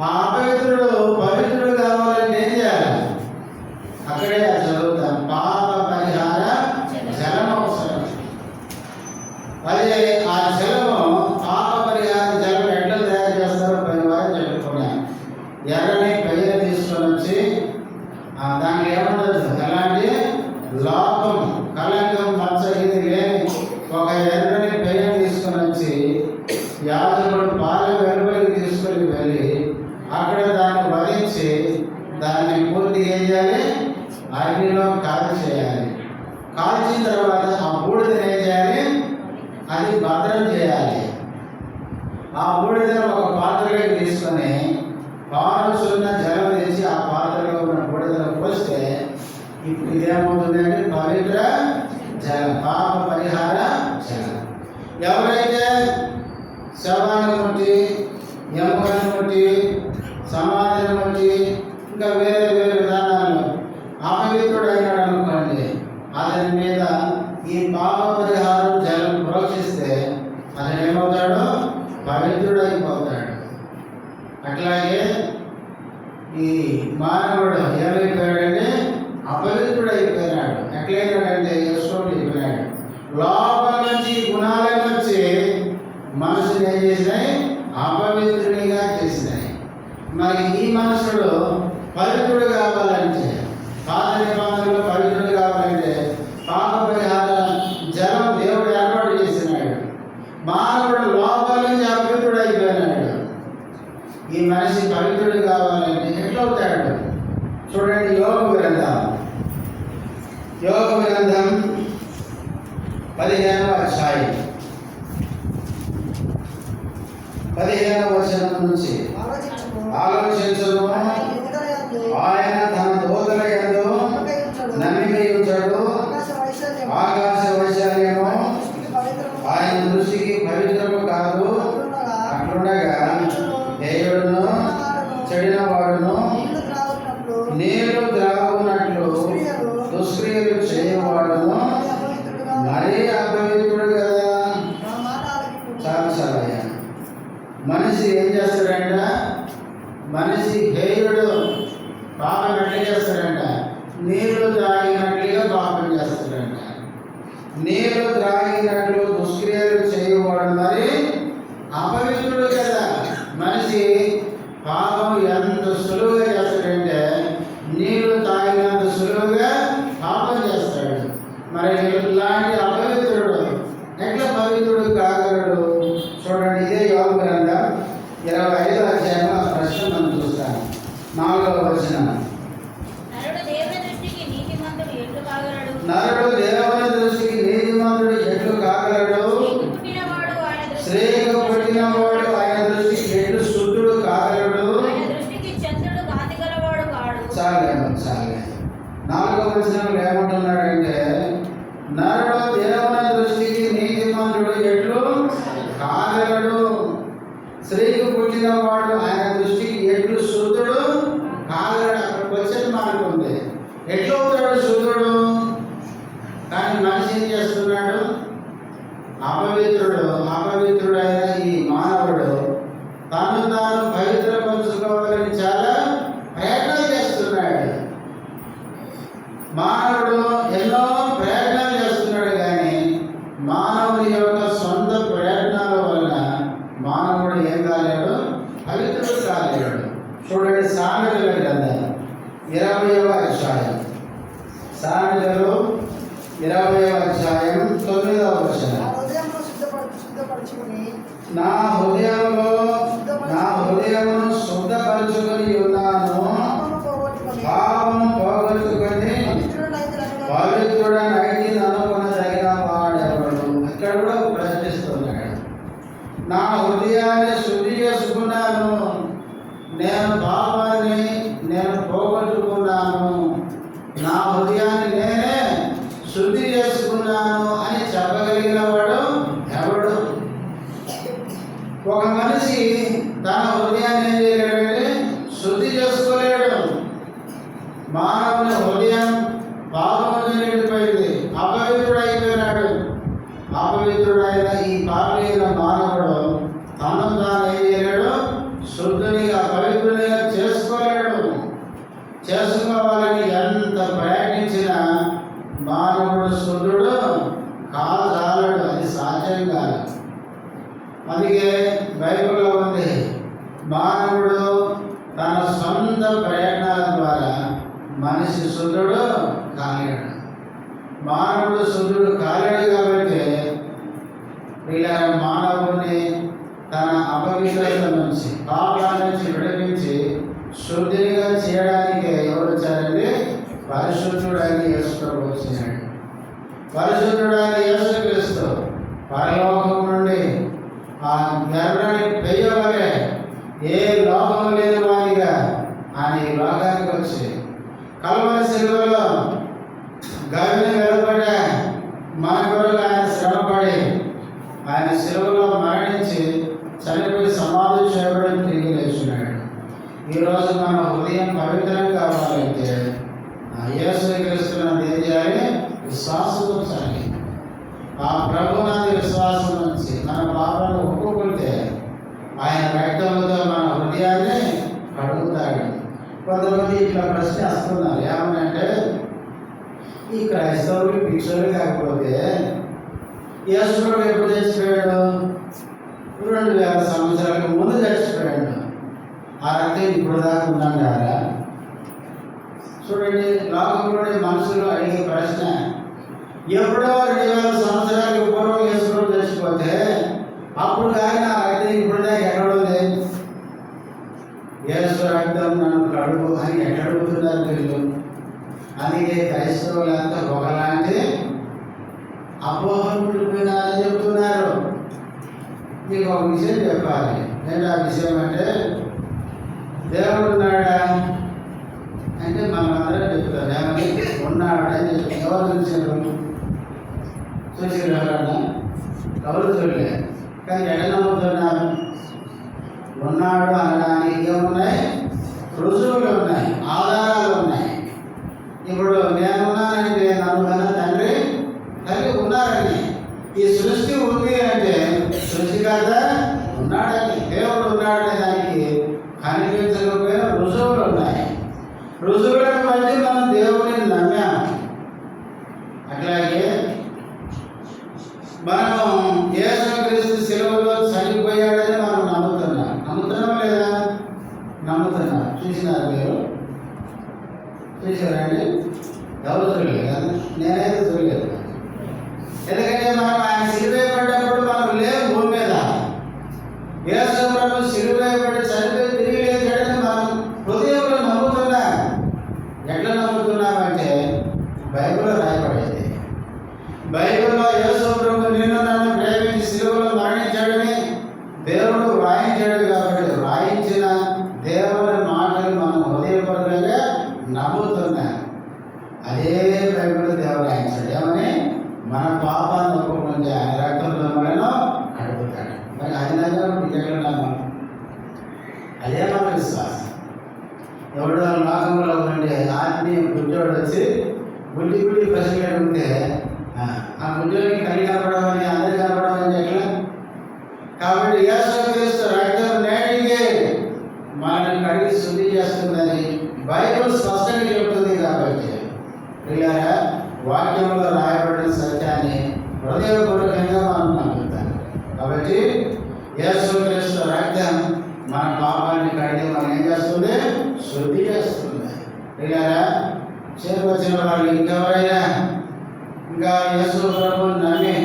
Speaker 1: ఆ అపవిత్రుడు పవిత్రుడు కావాలంటే ఏం చేయాలి? అక్కడే చదువుతాం, పాప పరిహార జలం అవసరం. అదే ఆ జలము, పాప పరిహార జలం ఎట్లా తయారు చేస్తారో పని వారు చెప్పుకున్నాను. ఎర్రని పెయ్యని తీసుకొని వచ్చి దానికి ఏముండదు, ఎలాంటి లోపం, కలంకం, మచ్చ ఇది లేని ఒక ఎర్రని పెయ్యని తీసుకొని వచ్చి యాజకుడు పాల వెలుపలికి తీసుకొని వెళ్ళి అక్కడ దాన్ని వధించి దాన్ని పూర్తి ఏం చేయాలి? అగ్నిలో కాల్చి చేయాలి. కాల్చిన తర్వాత ఆ బూడిదని ఏం చేయాలి? అది భద్రం చేయాలి. ఆ బూడిదను ఒక పాత్రలోకి తీసుకొని పారుచున్న జలం తెచ్చి ఆ పాత్రలో ఉన్న బూడిదను పోస్తే ఇప్పుడు ఇదేమవుతుందంటే పవిత్ర జలం, పాప పరిహార జలం. ఎవరైతే శవాన్ని ముట్టి, ఎముకను ముట్టి, సమాధిని ముట్టి, ఇంకా వేరే వేరే విధానాలు అపవిత్రుడు అయినాడు అనుకోండి, అతని మీద ఈ పాప పరిహారం జలం ప్రోక్షిస్తే అతను ఏమవుతాడు? పవిత్రుడైపోతాడు. అట్లాగే ఈ మానవుడు ఏమైపోయాడంటే అపవిత్రుడైపోయినాడు. ఎట్లయినాడంటే యశ్వరుడు అయిపోయినాడు. లోపల నుంచి గుణాలను వచ్చి మనసుని ఏం చేసినాయి? అపవిత్రునిగా చేసినాయి. మరి ఈ మనుషుడు పవిత్రుడు కావాలంటే, పాత నిబంధనలో పవిత్రుడు కావాలంటే పాప పరిహార జలం దేవుడు ఏర్పాటు చేసినాడు. మానవుడు లోపల నుంచి అపవిత్రుడు అయిపోయినాడు. ఈ మనిషి పవిత్రుడు కావాలంటే ఎట్లవుతాడు? చూడండి, యోగ గ్రంథం 15వ అధ్యాయం 15వ వచనం నుంచి ఆలోచించును. ఆయన తన దూతల యందు నమ్మిక ఉంచాడు. ఆకాశ వైశాల్యము ఆయన దృష్టికి పవిత్రము కాదు. అట్లుండగా దేవుడును చెడిన వాడును నీరు త్రాగునట్లు దుష్క్రియలు చేయవాడును మరీ అపవిత్రుడు కదా. చాలా మనిషి ఏం చేస్తాడంట? మనిషి హేయుడు పాపం ఎట్లా చేస్తాడంట? నీళ్లు త్రాగినట్లుగా పాపం చేస్తాడంట. నీళ్లు త్రాగినట్లు దుష్క్రియలు చేయవాడు మరి అపవిత్రుడు కదా. మనిషి పాపం ఎంత సులువుగా చేస్తాడంటే నీళ్లు తాగినంత సులువుగా పాపం చేస్తాడు. మరి ఇలాంటి అపవిత్రుడు ఎట్లా పవిత్రుడు కాగలడు? చూడండి, ఇదే యోగ గ్రంథం 25వ అధ్యాయంలో ఆ ప్రశ్న మనం చూస్తాం. 4వ వచనం, నరుడు దేవుని దృష్టికి నీతిమంతుడు ఎట్లు కాగలడు? స్త్రీకి పుట్టినవాడు ఆయన దృష్టికి ఎట్లు శుద్ధుడు కాగలడు? చాలే 4వ వచనంలో ఏమంటున్నాడంటే, నరుడు దేవుని దృష్టికి నీతిమంతుడు ఎట్లు కాగలడు? స్త్రీకి పుట్టినవాడు ఆయన దృష్టికి ఎట్లు శుద్ధుడు కాగలడు. అక్కడ క్వశ్చన్ మార్క్ ఉంది. ఎట్లా అవుతాడు శుద్ధుడు? కానీ మనిషి ఏం చేస్తున్నాడు? అపవిత్రుడైన ఈ మానవుడు తాను పవిత్రపరచుకోవాలని చాలా ప్రయత్నాలు చేస్తున్నాడు. మానవుడు ఎన్నో ప్రయత్నాలు చేస్తున్నాడు, కానీ మానవుని యొక్క సొంత ప్రయత్నాల వలన మానవుడు ఏం కాలేడు? పవిత్రుడు కాలేడు. చూడండి, సామెతల గ్రంథం 20వ అధ్యాయం, సామెతలు 20వ అధ్యాయం 9వ వచనం, నా హృదయమును శుద్ధపరచుకొని ఉన్నాను, పాపము పోగొట్టుకొని పవిత్రుడనైతి అనుకొనదగిన వాడెవడు? ఇక్కడ కూడా ప్రశ్నిస్తున్నాడు. నా హృదయాన్ని శుద్ధి చేసుకున్నాను, నేను పాపాన్ని పోగొట్టుకున్నాను, నా హృదయాన్ని నేనే శుద్ధి చేసుకున్నాను అని చెప్పగలిగిన వాడు ఎవడు? ఒక మనిషి తన హృదయాన్ని ఏం చేయలేడంటే శుద్ధి చేసుకోలేడు. మానవుని హృదయం పాపంతో నిండిపోయింది, అపవిత్రుడైపోయినాడు. అపవిత్రుడైన ఈ పాపైన మానవుడు తను తాను ఏం చేయలేడు? శుద్ధునిగా పవిత్రునిగా చేసుకోలేడు. చేసుకోవాలని ఎంత ప్రయత్నించినా మానవుడు శుద్ధుడు కాజాలడు. అది సాధ్యం కాదు. అందుకే బైబిల్లో ఉంది, మానవుడు తన సొంత ప్రయత్నాల ద్వారా మనిషి శుద్ధుడు కాలేడు. మానవుడు శుద్ధుడు కాలేడు కాబట్టి ఇలా మానవుని తన అపవిత్రత నుంచి పాపాల నుంచి విడిపించి శుద్ధిగా చేయడానికి ఎవరు వచ్చారంటే పరిశుద్ధుడైన యేసు ప్రభువు వచ్చినాడు. పరిశుద్ధుడైన యేసుక్రీస్తు పరలోకం నుండి ఆ ఎర్రని పెయ్యవలే ఏ లోకం లేని వాడిగా ఆయన ఈ లోకానికి వచ్చి కల్వరి శిలువలో గవిని వెలుపడే మన కొరకు ఆయన శ్రమపడి ఆయన శిలువలో మరణించి చనిపోయి సమాధి చేయబడి తిరిగి లేచినాడు. ఈరోజు మన హృదయం పవిత్రం కావాలంటే యేసుక్రీస్తుని ఏం చేయాలి? విశ్వాసం ఉంచాలి. ఆ ప్రభునాది విశ్వాసం నుంచి మన పాపాలను ఒప్పుకుంటే ఆయన రక్తంతో మన హృదయాన్ని కడుగుతాడు. కొంతమంది ఇట్లా ప్రశ్న వస్తున్నారు, ఏమనంటే ఈ క్రైస్తవులు భిక్షులు కాకపోతే యేసు ప్రభు ఎప్పుడు చచ్చిపోయాడు? 2000 సంవత్సరాలకు ముందు చచ్చిపోయాడు. ఆ రక్తం ఇప్పుడు దాకా ఉన్నాం కదా. చూడండి, లోకంలోని మనుషులు అడిగే ప్రశ్న, ఎప్పుడో 2000 సంవత్సరాలకు పూర్వం యేసు ప్రభు చచ్చిపోతే అప్పుడు కానీ ఆ రక్తం ఇప్పుడు దాకా ఎక్కడ ఉంది? యేసు రక్తం నన్ను కడుగు అని ఎక్కడ అడుగుతున్నారు? వీళ్ళు. అందుకే క్రైస్తవులంతా ఒకలాంటి అపోహలు ఉండిపోయినారని చెప్తున్నారు. మీకు ఒక విషయం చెప్పాలి. ఏంటి ఆ విషయం అంటే, దేవుడు ఉన్నాడా అంటే మనం అందరం చెప్తారు. ఏమని ఉన్నాడని చెప్పి ఎవరు చూసారు? చూసారు ఎవరన్నా? ఎవరు చూడలే. కానీ ఎక్కడ నమ్ముతున్నారు? ఉన్నాడు అనడానికి ఏమున్నాయి? రుజువులు ఉన్నాయి, ఆధారాలు ఉన్నాయి. ఇప్పుడు నేనున్నానంటే నన్ను తండ్రి ఉన్నారని, ఈ సృష్టి ఉంది అంటే సృష్టికర్త ఉన్నాడని, దేవుడు ఉన్నాడనే దానికి కనిపించకపోయినా రుజువులు ఉన్నాయి. రుజువులను బట్టి మనం దేవుడిని నమ్మాము. అట్లాగే మనం యేసుక్రీస్తు శిలువలో చనిపోయాడని మనం నమ్ముతున్నాం లేదా? నమ్ముతున్నాం. చూసినారు మీరు? చూసారండి? ఎవరు చూడలేదు కదా? నేనైతే చూడలేదు. ఎందుకంటే మనం ఆయన సిలువేయబడ్డప్పుడు మనం లేవు భూమి మీద. యేసు ప్రభు సిలువేయబడి చనిపోయి తిరిగి లేచాడని మనం హృదయంలో నమ్ముతున్నాం. ఎట్లా నమ్ముతున్నామంటే బైబిల్లో రాయబడేది. బైబిల్లో యేసు ప్రభు నిన్ను నన్ను ప్రేమించి సిలువలో మరణించాడని దేవుడు వ్రాయించాడు. కాబట్టి వ్రాయించిన దేవుని మాటలు మనం హృదయపూర్వకంగా నమ్ముతున్నాం. అదే బైబిల్ దేవుడు రాయించాడు. ఏమని? మన పాపాన్ని ఒప్పుకుంటే ఆయన రక్తంలో మనను అడుగుతాడు. మరి అది నమ్మకం ఎక్కడ నమ్మకం? అదే మన విశ్వాసం. ఎవడో లోకంలో ఉండే ఆత్మీయ గుడ్డోడు వచ్చి గుడ్డి ప్రశ్నలు ఉంటే ఆ గుడ్డోడికి కలిగి కనపడమని అందరి కనపడమని ఎట్లా? కాబట్టి యేసుక్రీస్తు రక్తం నేటికి మనల్ని కడిగి శుద్ధి చేస్తుందని బైబిల్ స్పష్టంగా చెబుతుంది. కాబట్టి పిల్లరా, వాక్యంలో రాయబడిన సత్యాన్ని హృదయపూర్వకంగా మనం నమ్ముతాం. కాబట్టి యేసుక్రీస్తు రక్తం మన పాపాన్ని కడిగి మనం ఏం చేస్తుంది? శుద్ధి చేస్తుంది. పిల్లరా, చేరుకు వచ్చిన వాళ్ళు ఇంకెవరైనా ఇంకా యేసు ప్రభువుని నమ్మి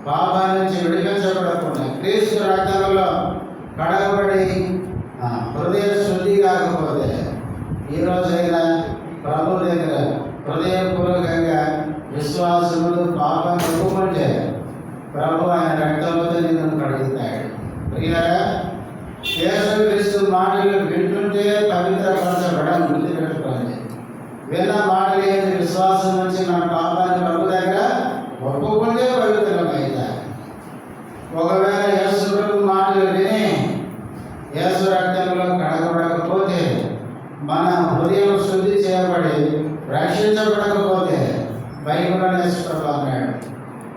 Speaker 1: పాపాల నుంచి విడిపించబడకుండా క్రీస్తు రక్తంలో కడగబడి హృదయ శుద్ధి కాకపోతే ఈరోజైనా ప్రభు దగ్గర హృదయపూర్వకంగా విశ్వాసములు పాపాన్ని ఒప్పుకుంటే ప్రభు ఆయన రక్తంతో నిన్ను కడుగుతాడు. ప్రియులారా, యేసుక్రీస్తు మాటలు వింటుంటే పవిత్రపరచబడం గుర్తుపెట్టుకోండి. విన్న మాటలు ఏంటి? విశ్వాసం నుంచి మన పాపాన్ని ప్రభు దగ్గర ఒప్పుకుంటే పవిత్రమవుతారు. ఒకవేళ యేసు ప్రభు మాటలు విని యేసు రక్తంలో కడగబడకపోతే, మన హృదయం శుద్ధి చేయబడి రక్షించబడకపోతే బైబిల్లో యేసు ప్రభు అన్నాడు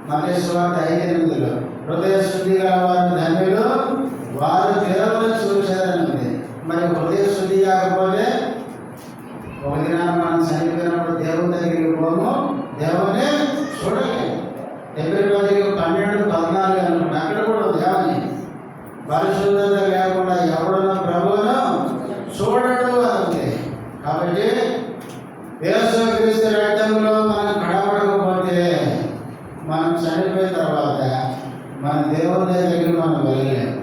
Speaker 1: మత్తయి సువార్త 5:8 హృదయ శుద్ధి గల వారు ధన్యులు, వారు దేవుని చూశారని ఉంది. మరి హృదయ శుద్ధి కాకపోతే ఒక దినాన్ని మనం చనిపోయినప్పుడు దేవుని దగ్గరికి పోము, దేవుని చూడలేదు. ఫిబ్రవరి 12-14 అనుకుంటా అక్కడ కూడా దేవుని పరిశుద్ధత లేకుండా ఎవడనో ప్రభువును చూడడు అంతే. కాబట్టి యేసుక్రీస్తు రక్తంలో మనం కడగబడకపోతే మనం చనిపోయిన తర్వాత మన దేవుని దగ్గరికి మనం వెళ్ళలేము,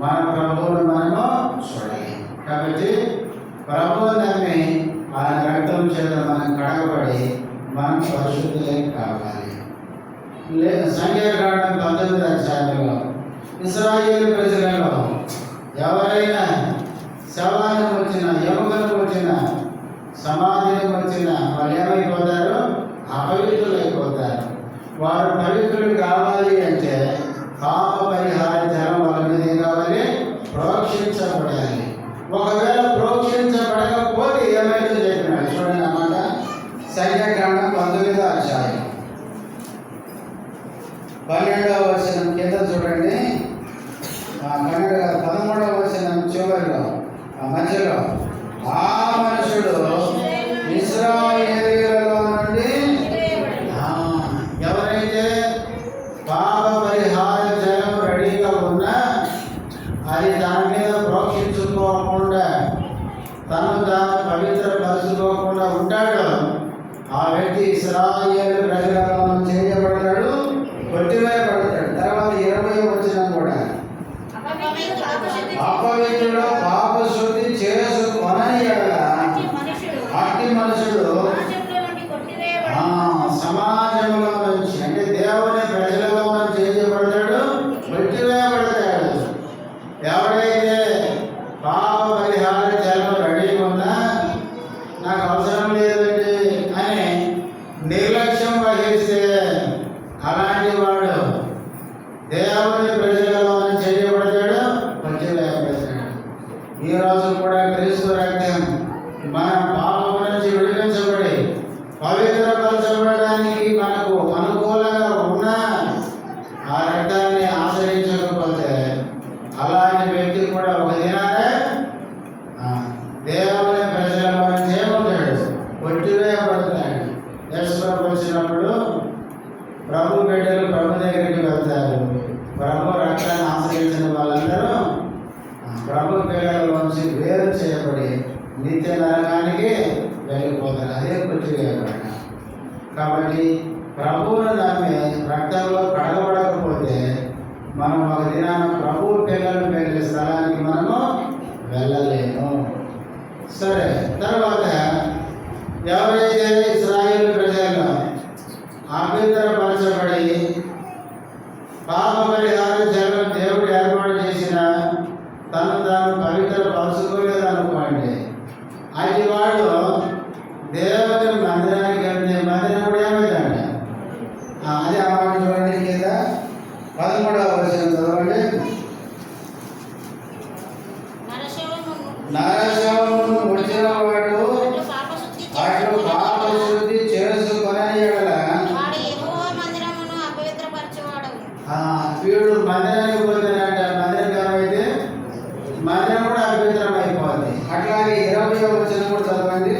Speaker 1: మన ప్రభువును మనము చూడలేము. కాబట్టి ప్రభువు నమ్మి ఆయన రక్తం చేత మనం కడగబడి మనం పరిశుద్ధులే కావాలి. సంఖ్యాకాండం 19వ అధ్యాయంలో ఇశ్రాయేలు ప్రజలలో ఎవరైనా శవాన్ని వచ్చిన, ఎముకను వచ్చిన, సమాధిని వచ్చిన వాళ్ళు ఏమైపోతారు? అపవిత్రులైపోతారు. వారు పవిత్రులు కావాలి అంటే పాప పరిహార జలం వాళ్ళ మీద ఏం కావాలి? ప్రోక్షించబడాలి. ఒకవేళ ప్రోక్షించబడకపోతే ఏమైతే చెప్పినాడు చూడండి అన్నమాట. సంఖ్యాకాండం 19వ అధ్యాయం 12వ వచనం కింద చూడండి. 13వ వచనం చివరిలో మధ్యలో ఆ మనుషుడు ఇశ్రాయేలీయులలో నుండి ఎవరైతే పాప పరిహార జలం రెడీగా ఉన్నా అది దాని మీద ప్రోక్షించుకోకుండా తను తాను పవిత్రపరచుకోకుండా ఉంటాడో ఆ వ్యక్తి ఇశ్రాయేలు ప్రజలలో చేయబడతాడు, కొట్టివేయబడతాడు. తర్వాత 20వ వచనం కూడా అపవిత్రుడు పాప శుద్ధి చేసుకొనని ఎడల అట్టి మనుషుడు సమాజంలో నుంచి అంటే దేవుని ప్రజలలో నుంచి ఏం చేయబడతాడు? కొట్టివేయబడతాడు. ఎవరైతే పాప పరిహార జన్మ రెడీగా ఉన్నా నాకు అవసరం లేదండి అని నిర్లక్ష్యం వహిస్తే అలాంటి వాడు దేవుని ప్రజలలో చేయబడతాడు, కొట్టివేయబడతాడు. ఈ రోజు కూడా క్రీస్తు రక్తం మన పాపం నుంచి విడిపించబడి పవిత్రపరచబడడానికి మనకు అనుకూలంగా ఉన్న ఆ రక్తాన్ని ఆశ్రయించకపోతే అలాంటి వ్యక్తి కూడా ఒక దినానే దేవుని ప్రజలలో చేయబడతాడు, కొట్టివేయబడతాడు. యేసుప్రభు వచ్చినప్పుడు ప్రభు బిడ్డలు ప్రభు దగ్గరికి వెళ్తారు. ప్రభు రక్తాన్ని ఆశ్రయించిన వాళ్ళందరూ ప్రభు పిల్లలలోంచి వేరు చేయబడి నిత్య నరకానికి వెళ్ళిపోతారు. అదే కొట్టివేయబడ. కాబట్టి ప్రభువును నమ్మి రక్తంలో కడగబడకపోతే మనం ఒక దినాన ప్రభువు పిల్లలు వెళ్ళే స్థలానికి మనము వెళ్ళలేము. సరే, తర్వాత ఎవరైతే ఇశ్రాయేలు ప్రజలు అపవిత్రపరచబడి పాప పరిహార జన్మ దేవుడు ఏర్పాటు చేసిన తను తాను పవిత్రపరచుకోలేదు అనుకోండి, అది వాడు దేవుని మందిరానికి వెళ్తే మందిరం కూడా ఏమైందండి? అది ఆ మాట చూడండి కదా, 13వ వచనం చదవండి. నరశవమును ముట్టిన వాడు అట్లు పాప శుద్ధి చేసుకొనని యెడల వీడు మందిరానికి పోతాడంటే మందిరం ఏమైతే మందిరం కూడా అపవిత్రం అయిపోద్ది. అట్లాగే 20వ వచనం కూడా చదవండి.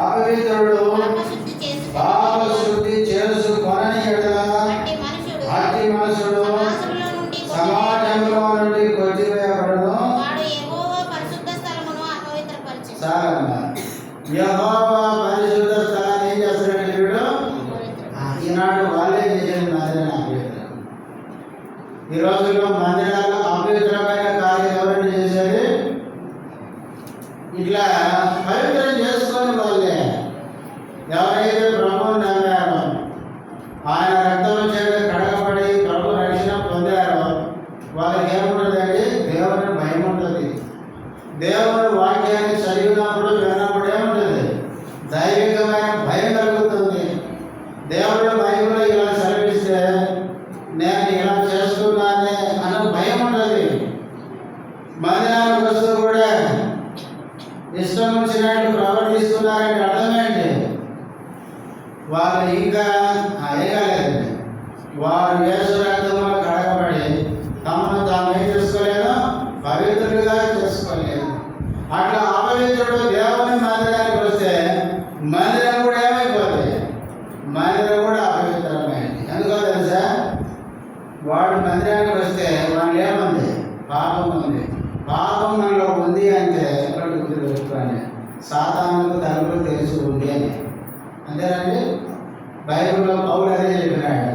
Speaker 1: అపవిత్రుడు పాప శుద్ధి చేసుకొనని యెడల అట్టి మనుషుడు సమాజంలో నుండి కొట్టివేయబడును. యెహోవా పరిశుద్ధ స్థలాన్ని ఏం చేస్తాడంటే వీడు ఈనాడు వాళ్ళే చేసేది మందిరాన్ని అపవిత్రం. ఈ రోజుల్లో మందిరాల్లో అపవిత్రమైన కార్యం ఎవరైనా చేసేది ఇట్లా పవిత్రం చేసుకొని వాళ్ళే. ఎవరైతే ప్రభువుని నమ్మారో ఆయన రక్తం చేత కడగబడి ప్రభు రక్షణ పొందారో వాళ్ళకి ఏముంటుందండి? దేవుని భయం ఉంటుంది. దేవుని వాక్యాన్ని చదివినప్పుడు విన్నప్పుడు ఏముంటుంది? దైవికమైన భయం కలుగుతుంది. దేవుడు బైబిల్లో ఇలా సెలవిస్తే నేను ఇలా చేస్తున్నానే అన్న భయం ఉంటుంది. మందిరానికి వస్తూ కూడా ఇష్టం వచ్చినట్టు ప్రవర్తిస్తున్నారంటే అర్థమేంటి? వాళ్ళు ఇంకా అయ్యలేదండి. వారు యేసు రక్తంలో కడగబడి తమను తాము ఏం చేసుకోలేదు? పవిత్రులుగా చేసుకోలేదు. అట్లా అపవిత్రుడు దేవుని మందిరానికి వస్తే మందిరం కూడా ఏమైపోతుంది? మందిరం కూడా అపవిత్రమైంది. ఎందుకో తెలుసా? వాడు మందిరానికి వస్తే వాళ్ళు ఏముంది? పాపం ఉంది. పాపం మనలో ఉంది అంటే ఎక్కడ గుర్తు పెట్టుకోండి, సాతానుకు తలుపులు తెలిసి ఉంది అని. అంతేనండి. బైబిల్లో పౌలు అదే చెప్పినాడు.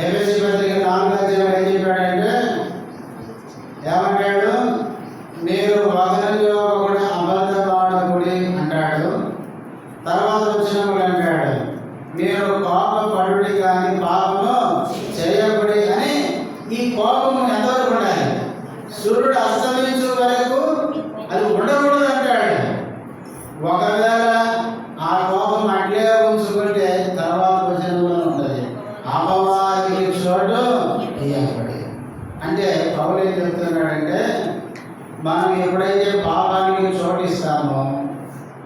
Speaker 1: ఎఫెసీ పత్రిక 4వ అధ్యాయంలో ఏం చెప్పాడంటే ఏమంటాడు? మీరు ఒకరిలో ఒకడు అబద్ధమాడకుడి అంటాడు. తర్వాత వచ్చినప్పుడు అంటాడు మీరు కోపపడుడి కానీ పాపము చేయకుడి అని. ఈ కోపము ఎంతవరకు ఉండాలి? సూర్యుడు అస్తమించే వరకు అది ఉండకూడదు అంటాడు. ఒకవేళ ఆ కోపం అట్లే ఉంచుకుంటే తర్వాత వచనంలో ఉంటుంది అపవాదికి చోటు ఇవ్వబడి. అంటే పౌలు ఏం చెప్తున్నాడంటే మనం ఎప్పుడైతే పాపానికి చోటు ఇస్తామో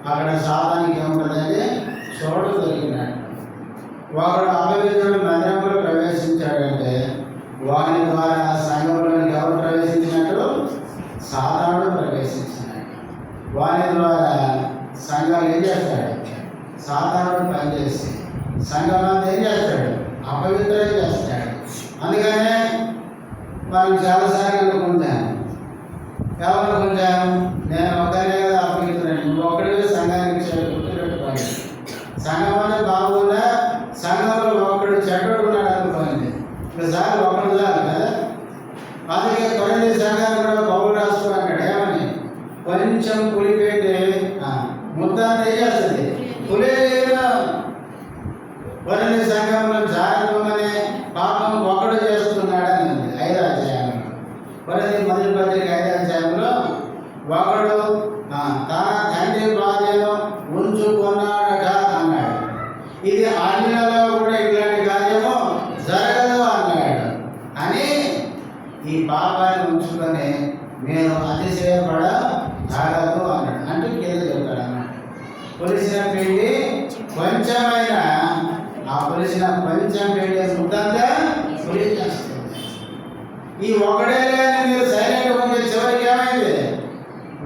Speaker 1: అక్కడ సాతానికి ఏముంటుందంటే చోటు దొరికినట్టు. ఒకడు అపవిత్రుడు మందిరంలో ప్రవేశించాడంటే వాని ద్వారా సంఘంలోకి ఎవరు ప్రవేశించినట్టు? సాతానుడు ప్రవేశించినట్టు. వాని ద్వారా సంఘాలు ఏం చేస్తాడు? సాతానుడు పనిచేసి సంఘమంతా ఏం చేస్తాడు? అపవిత్రం చేస్తాడు. అందుకనే మనం చాలాసార్లు అనుకుంటాం, ఏమనుకుంటాం? నేను ఒకనే కదా అపవిత్రుడు, నువ్వు ఒకటిగా సంఘానికి గుర్తుపెట్టుకోండి. సంఘం అంటే బాగుందా? సంఘంలో ఒకడు చెడ్డోడు ఉన్నాడు అనుకోండి, ఒకసారి ఒకడు చాలు కదా. అందుకే కొన్ని సంఘాలు కూడా పౌలు రాస్తూ అంటాడు ఏమని? కొంచెం పులిపెట్టి పాపాన్ని ఏం చేస్తుంది? పులేయడం. కొరింథీ సంఘంలో జాగ్రత్తగానే పాపం ఒకడు చేస్తున్నాడని ఉంది 5వ అధ్యాయంలో. కొరింథీ మొదటి పత్రిక 5వ అధ్యాయంలో ఒకడు తన తండ్రి భార్యను ఉంచుకున్నాడట అన్నాడు. ఇది ఆజ్ఞలో కూడా ఇట్లాంటి కార్యము జరగదు అన్నాడు అని ఈ పాపాన్ని ఉంచుకొని మీరు అతిశయపడ జాగదు అన్నాడు. అంటూ కింద చెప్తాడు అన్నమాట. పులిసిన పిండి కొంచెమైనా ఆ పులిసిన కొంచెం పిండి ముద్దంతా పులిచేస్తుంది. ఈ ఒకడే మీరు సైలెంట్ ఉంటే చివరికి ఏమైంది?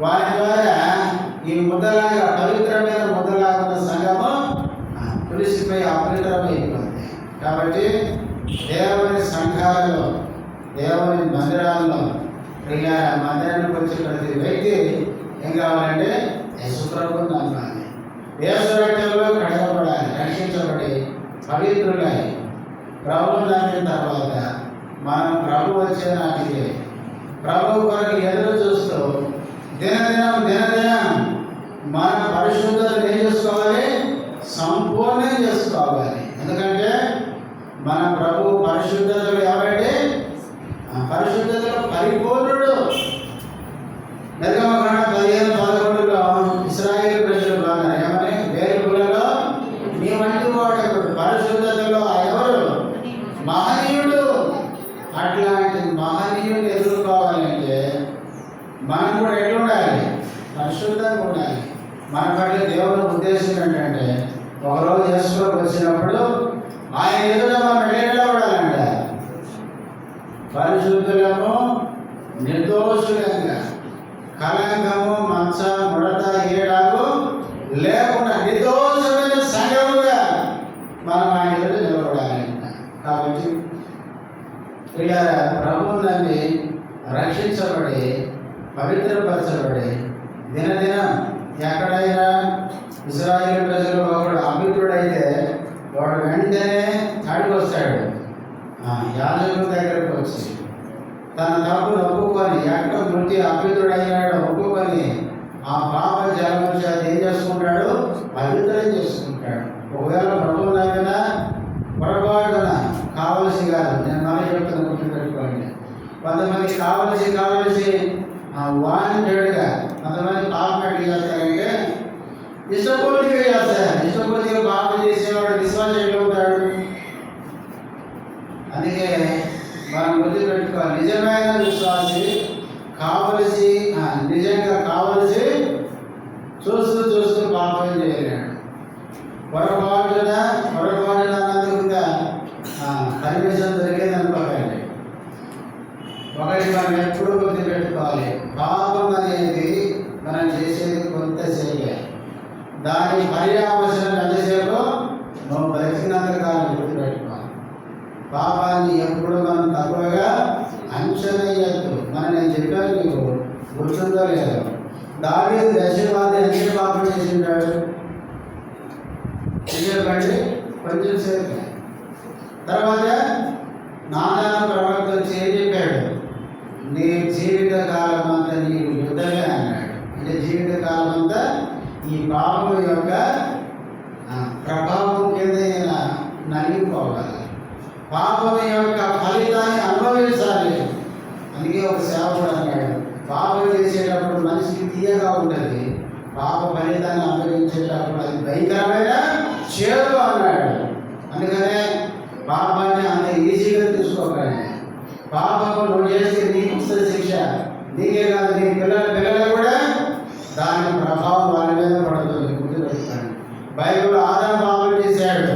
Speaker 1: వారి ద్వారా ఈ ముద్దలాగా పవిత్రమైన ముద్దలాగా ఉన్న సంఘము పులిసిపోయి అపవిత్రమైపోయింది. కాబట్టి దేవుని సంఘాలలో, దేవుని మందిరాల్లో మందిరానికి వచ్చే ప్రతి వ్యక్తి ఏం కావాలంటే యేసుప్రభువుని నమ్మాలి. యేసు రక్తంలో కడగబడాలి, రక్షించబడి పవిత్రులై ప్రభువుని నమ్మిన తర్వాత మనం ప్రభు వచ్చే నాటికి ప్రభు కొరకు ఎదురు చూస్తూ దినదినం మన పరిశుద్ధతను ఏం చేసుకోవాలి? సంపూర్ణం చేసుకోవాలి. ఎందుకంటే మన ప్రభు పరిశుద్ధతలు ఎవరంటే పరిశుద్ధతలో పరిపూర్ణుడు. నిర్గమకాండం 15:11లో ఇశ్రాయేలు ప్రజలు అన్నారు ఏమని? వేరుకులలో నీ వంటి వాడు పరిశుద్ధతలో ఎవరు? మహనీయుడు. అట్లాంటి మహనీయుని ఎదుర్కోవాలంటే మనం కూడా ఎట్లా ఉండాలి? పరిశుద్ధంగా ఉండాలి. మన పట్ల దేవుని ఉద్దేశం ఏంటంటే ఒకరోజు యేసులోకి వచ్చినప్పుడు ఆయన ఎదుట మనం ఎట్లా ఉండాలంట? పరిశుద్ధులము, నిర్దోషులంగా, కలంకము, మచ్చ, ముడత, ఏడాగు లేకుండా నిర్దోషమైన సంఘముగా మనం ఆయన ఎదుట నిలబడాలంట. కాబట్టి ఇలా ప్రభువుని రక్షించబడి పవిత్రపరచబడి దినదినం ఎక్కడైనా ఇశ్రాయేలు ప్రజలు ఒకడు అభివృద్ధుడైతే వాడు వెంటనే అడిగొస్తాడు యాజకుల దగ్గరకు వచ్చి తన తప్పును ఒప్పుకొని ఎక్కడ మృతి అభివృద్ధుడైనాడో ఒప్పుకొని ఆ పాప జలము చేత ఏం చేసుకుంటాడు? పవిత్రం చేసుకుంటాడు. ఒకవేళ ప్రభువు నమ్మినా పొరపాటున కావలసి కాదు, నేను మళ్ళీ చెప్తాను, గుర్తుపెట్టుకోండి. కొంతమంది కావలసి వాంటెడ్గా కొంతమంది పాపం ఎట్లా చేస్తారంటే ఇష్టపూర్తిగా చేస్తారు. ఇష్టపూర్తిగా పాపం చేసేవాడు విశ్వాసం ఎట్లా ఉంటాడు? అందుకే మనం గుర్తుపెట్టుకోవాలి, నిజమైన విశ్వాసి నిజంగా కావలసి చూస్తూ పాపం చేయలేడు. పొరపాటున అన్నందుకు పర్మిషన్ దొరికేది అనుకోకండి. ఒకటి మనం ఎప్పుడు గుర్తుపెట్టుకోవాలి, పాపం అనేది మనం చేసేది కొంతసేపే, దాని పర్యావసరం ఎంతసేపు నువ్వు బ్రతికినంతకాలం గుర్తుపెట్టుకోవాలి. పాపాన్ని ఎప్పుడు మనం తక్కువగా అంచనా వేయద్దు. నేను చెప్పాను, నీకు గుర్తుందో లేదో, దావీదు దశవాది ఎంత పాపం చేసింటాడు చెప్పండి? కొంచెం సేపు. తర్వాత నాదాన ప్రవక్త వచ్చి ఏం చెప్పాడు? నీ జీవిత కాలం అంతా నీకు యుద్ధమే అన్నాడు. అంటే జీవిత కాలం అంతా ఈ పాపం యొక్క ప్రభావం కింద నలిగిపోవాలి, పాపం యొక్క ఫలితాన్ని అనుభవించాలి. అందుకే ఒక సేవకుడు అన్నాడు, పాపం చేసేటప్పుడు మనిషికి తీయగా ఉంటుంది, పాప ఫలితాన్ని అనుభవించేటప్పుడు అది భయంకరమైన చేదు అన్నాడు. అందుకనే పాపాన్ని అంత ఈజీగా తీసుకోకండి. పాపము నువ్వు చేస్తే నీకు శిక్ష, నీకే కాదు నీ పిల్లలు కూడా దాని ప్రభావం వాళ్ళ మీద పడుతుంది. గుర్తుపెట్టుకోండి, బైబిల్ ఆదాము పాపం చేశాడు,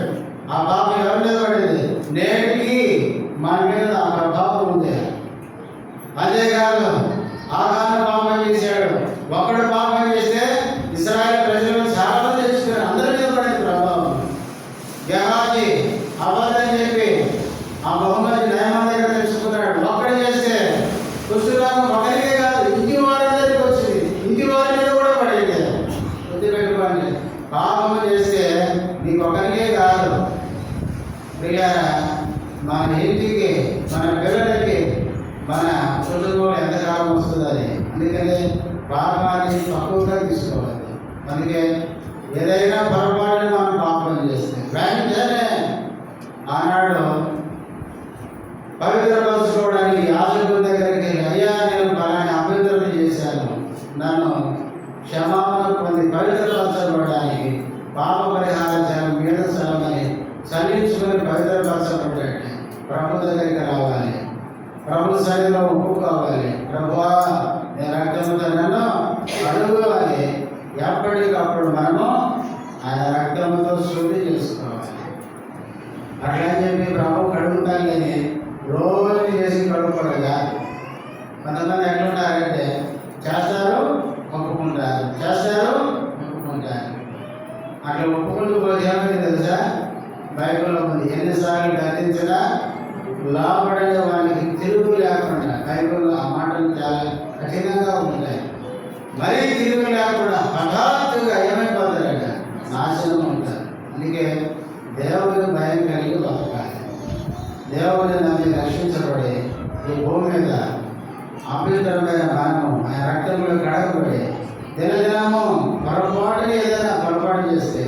Speaker 1: ఆ పాపం ఎవరి మీద పడింది? నేటికి మన మీద ఆ ప్రభావం ఉంది. అంతేకాదు ఆదాము పాపం చేశాడు, ఒకడు పాపం చేస్తే ఇశ్రాయేలు ప్రజలు చాలా మంది తెచ్చుకున్నారు, అందరి మీద పడింది ప్రభావం. గెహాజీ అబద్ధం చెప్పి ఆ బహుమతి నయమాన్ దగ్గర తెచ్చుకున్నాడు, ఒక్కడు చేస్తే పుస్తకాలు ఒకరికే కాదు ఇంటి వారందరికీ వచ్చింది, ఇంటి వారి మీద కూడా పడింది. గుర్తుపెట్టుకోండి, పాపము చేస్తే నీకు ఒకరికే కాదు, మన ఇంటికి, మన పిల్లలకి, మన కుటుంబంలో ఎంత కాలం వస్తుందని. అందుకని పాపాన్ని తక్కువగా తీసుకోవాలి. అందుకే ఏదైనా పొరపాటుని మనం పాపం చేస్తే వెంటనే ఆనాడు పవిత్రపరచుకోవడానికి యాజకుడి దగ్గరికి వెళ్ళి, అయ్యా నేను పలాని అపవిత్రత చేశాను, నన్ను క్షమాపణ పొంది పవిత్రపరచబడడానికి పాప పరిహారం మీద స్థలమని సన్నిహించుకుని పవిత్రపరచబడ్డాడు. ప్రభు దగ్గరికి రావాలి, ప్రభు సన్నిధిలో ఒప్పుకోవాలి. ప్రభువా నేను రక్తంతో నన్ను కడుగు అని ఎప్పటికప్పుడు మనము ఆయన రక్తంతో శుద్ధి చేసుకోవాలి. అట్లా చెప్పి ప్రభు కడుగుతాను కానీ రోజు చేసి కడుక్కోలేదా? కొంతమంది ఎట్లుంటారంటే చేస్తారు ఒప్పుకుంటారు, చేస్తారు ఒప్పుకుంటారు. అట్లా ఒప్పుకుంటూ పోతే ఏమైంది తెలుసా? బైబిల్లో ఉంది, ఎన్నిసార్లు గర్తించినా లోపడే వానికి తిరుగు లేకుండా. బైబిల్లో ఆ మాటలు చాలా కఠినంగా ఉంటాయి. మరీ తిరుగు లేకుండా హఠాత్తుగా ఏమైపోతారంట, నాశనం ఉంటారు. అందుకే దేవుని భయం కలిగి బతకాలి. దేవుని నమ్మి రక్షించబడి ఈ భూమి మీద అపవిత్రమైన మనము ఆయన రక్తంలో కడగబడి దినదినము పొరపాటుని ఏదైనా పొరపాటు చేస్తే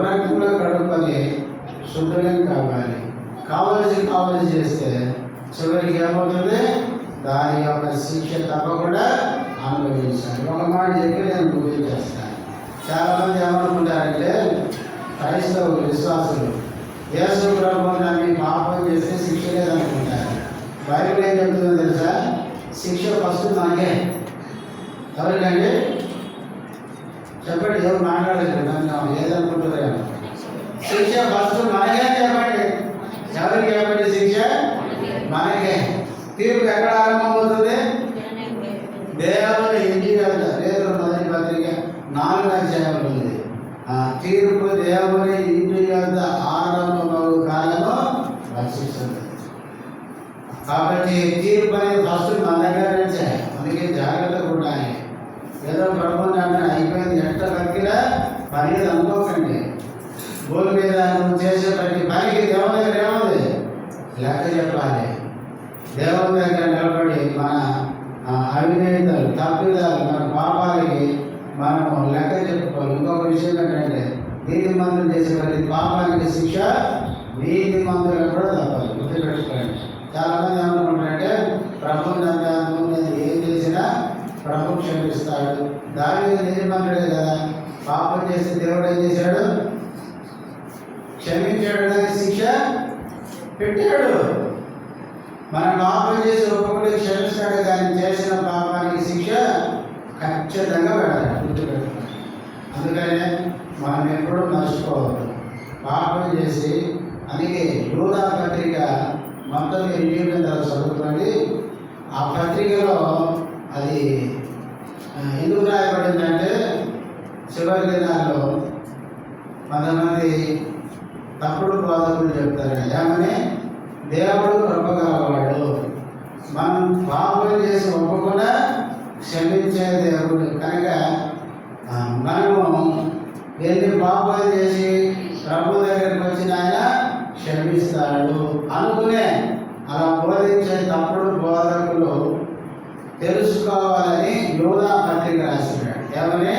Speaker 1: రక్తంలో కడుక్కొని శుద్ధులం కావాలి. కావలసి చేస్తే చివరికి ఏమవుతుంది? దాని యొక్క శిక్ష తప్పకుండా అనుభవించాలి. ఒక మాట చెప్పి నేను పూజ చేస్తాను. చాలామంది ఏమనుకుంటారంటే క్రైస్తవ విశ్వాసులు యేసు ప్రభువుని నమ్మి పాపం చేస్తే శిక్ష లేదనుకుంటారు. బైబిల్ ఏం చెప్తుందో తెలుసా? శిక్ష ఫస్ట్ మనకే. ఎవరికండి చెప్పండి, ఎవరు మాట్లాడలేదు, నన్ను ఏదనుకుంటారు? శిక్ష ఫస్ట్ మనకే చెప్పండి. ఎవరికి చెప్పండి? శిక్ష మనకే. తీర్పు ఎక్కడ ఆరంభమవుతుంది? దేవుని ఇంటి వద్ద. లేదు, మొదటి పత్రిక 4వ అధ్యాయంలో ఉంది. తీర్పు దేవుని ఇంటి వద్ద ఆరంభమవు కాలము రక్షిస్తుంది. కాబట్టి తీర్పు అనేది ఫస్ట్ మన దగ్గర నుంచే. అందుకే జాగ్రత్తగా ఉండాలి. ఏదో ప్రభుత్వం అంటే అయిపోయింది ఎట్లా బతికినా పని అనుకోకండి. భూమి మీద నువ్వు చేసే ప్రతి పనికి దేవుని దగ్గర ఏముంది? లెక్క చెప్పాలి. దేవుని దగ్గర నిలబడి మన అవినీతాలు, తప్పిదాలు, మన పాపాలకి మనము లెక్క చెప్పుకోవాలి. ఇంకొక విషయం ఏంటంటే నీతిమంతులు చేసే ప్రతి పాపానికి శిక్ష నీతిమంతులకు కూడా తప్పదు. గుర్తుపెట్టుకోండి. చాలామంది ఏమనుకుంటారంటే ప్రభుత్వం నేను ఏం చేసినా ప్రభు క్షమిస్తాడు. దాని నీతిమంతుడే కదా. పాపం చేస్తే దేవుడు ఏం చేశాడు? క్షమించాడు, దానికి శిక్ష పెట్టాడు. మనం పాపం చేసి ఒక్కొక్కటి క్షమిస్తాడు, కానీ చేసిన పాపానికి శిక్ష ఖచ్చితంగా పెడతాడు. గుర్తుపెట్టుకోండి. అందుకనే మనం ఎప్పుడూ మర్చిపోవద్దు. పాపం చేసి అందుకే యూదా పత్రిక మొత్తం ఇంటి మీద చదువుకోండి. ఆ పత్రికలో అది ఎందుకు రాయబడిందంటే చివరి దినాల్లో కొంతమంది తప్పుడు బోధకులు చెప్తారు ఏమని, దేవుడు కృపగలవాడు, మనం పాపం చేసి ఒప్పుకుండా క్షమించే దేవుడు కనుక మనము ఎన్ని పాపాలు చేసి ప్రభు దగ్గరికి వచ్చిన ఆయన క్షమిస్తాడు అనుకునే అలా బోధించే తప్పుడు బోధకులు తెలుసుకోవాలని యూదా పత్రిక రాసినాడు. ఏమని,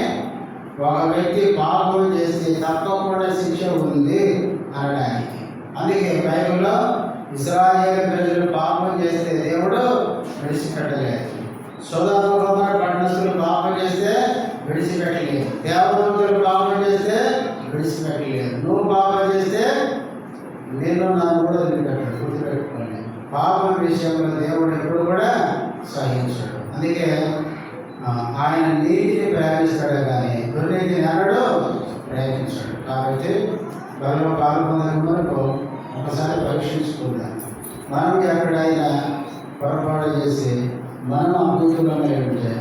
Speaker 1: ఒక వ్యక్తి పాపం చేస్తే తప్పకుండా శిక్ష ఉంది అనడానికి. అందుకే బైబిల్లో ఇశ్రాయేలు ప్రజలు పాపం చేస్తే దేవుడు విడిచిపెట్టలేదు. సొదొమ గొమొర్రా పట్టణస్థులు పాపం చేస్తే విడిచిపెట్టలేదు. దేవదూతలు పాపం చేస్తే విడిచిపెట్టలేదు. నువ్వు పాపం చేస్తే నేను నన్ను కూడా వదిలిపెట్టాడు. గుర్తుపెట్టుకోండి. పాపం విషయంలో దేవుడు ఎప్పుడు కూడా సహించాడు. అందుకే ఆయన నీతిని ప్రేమిస్తాడు కానీ దుర్నీతిని అన్నాడు ప్రేమించాడు. కాబట్టి బలలో పాల్గొనక వరకు ఒకసారి పరీక్షించుకుందాం. మనం ఎక్కడైనా పొరపాటు చేసి మనం అభివృద్ధిలోనే ఉంటే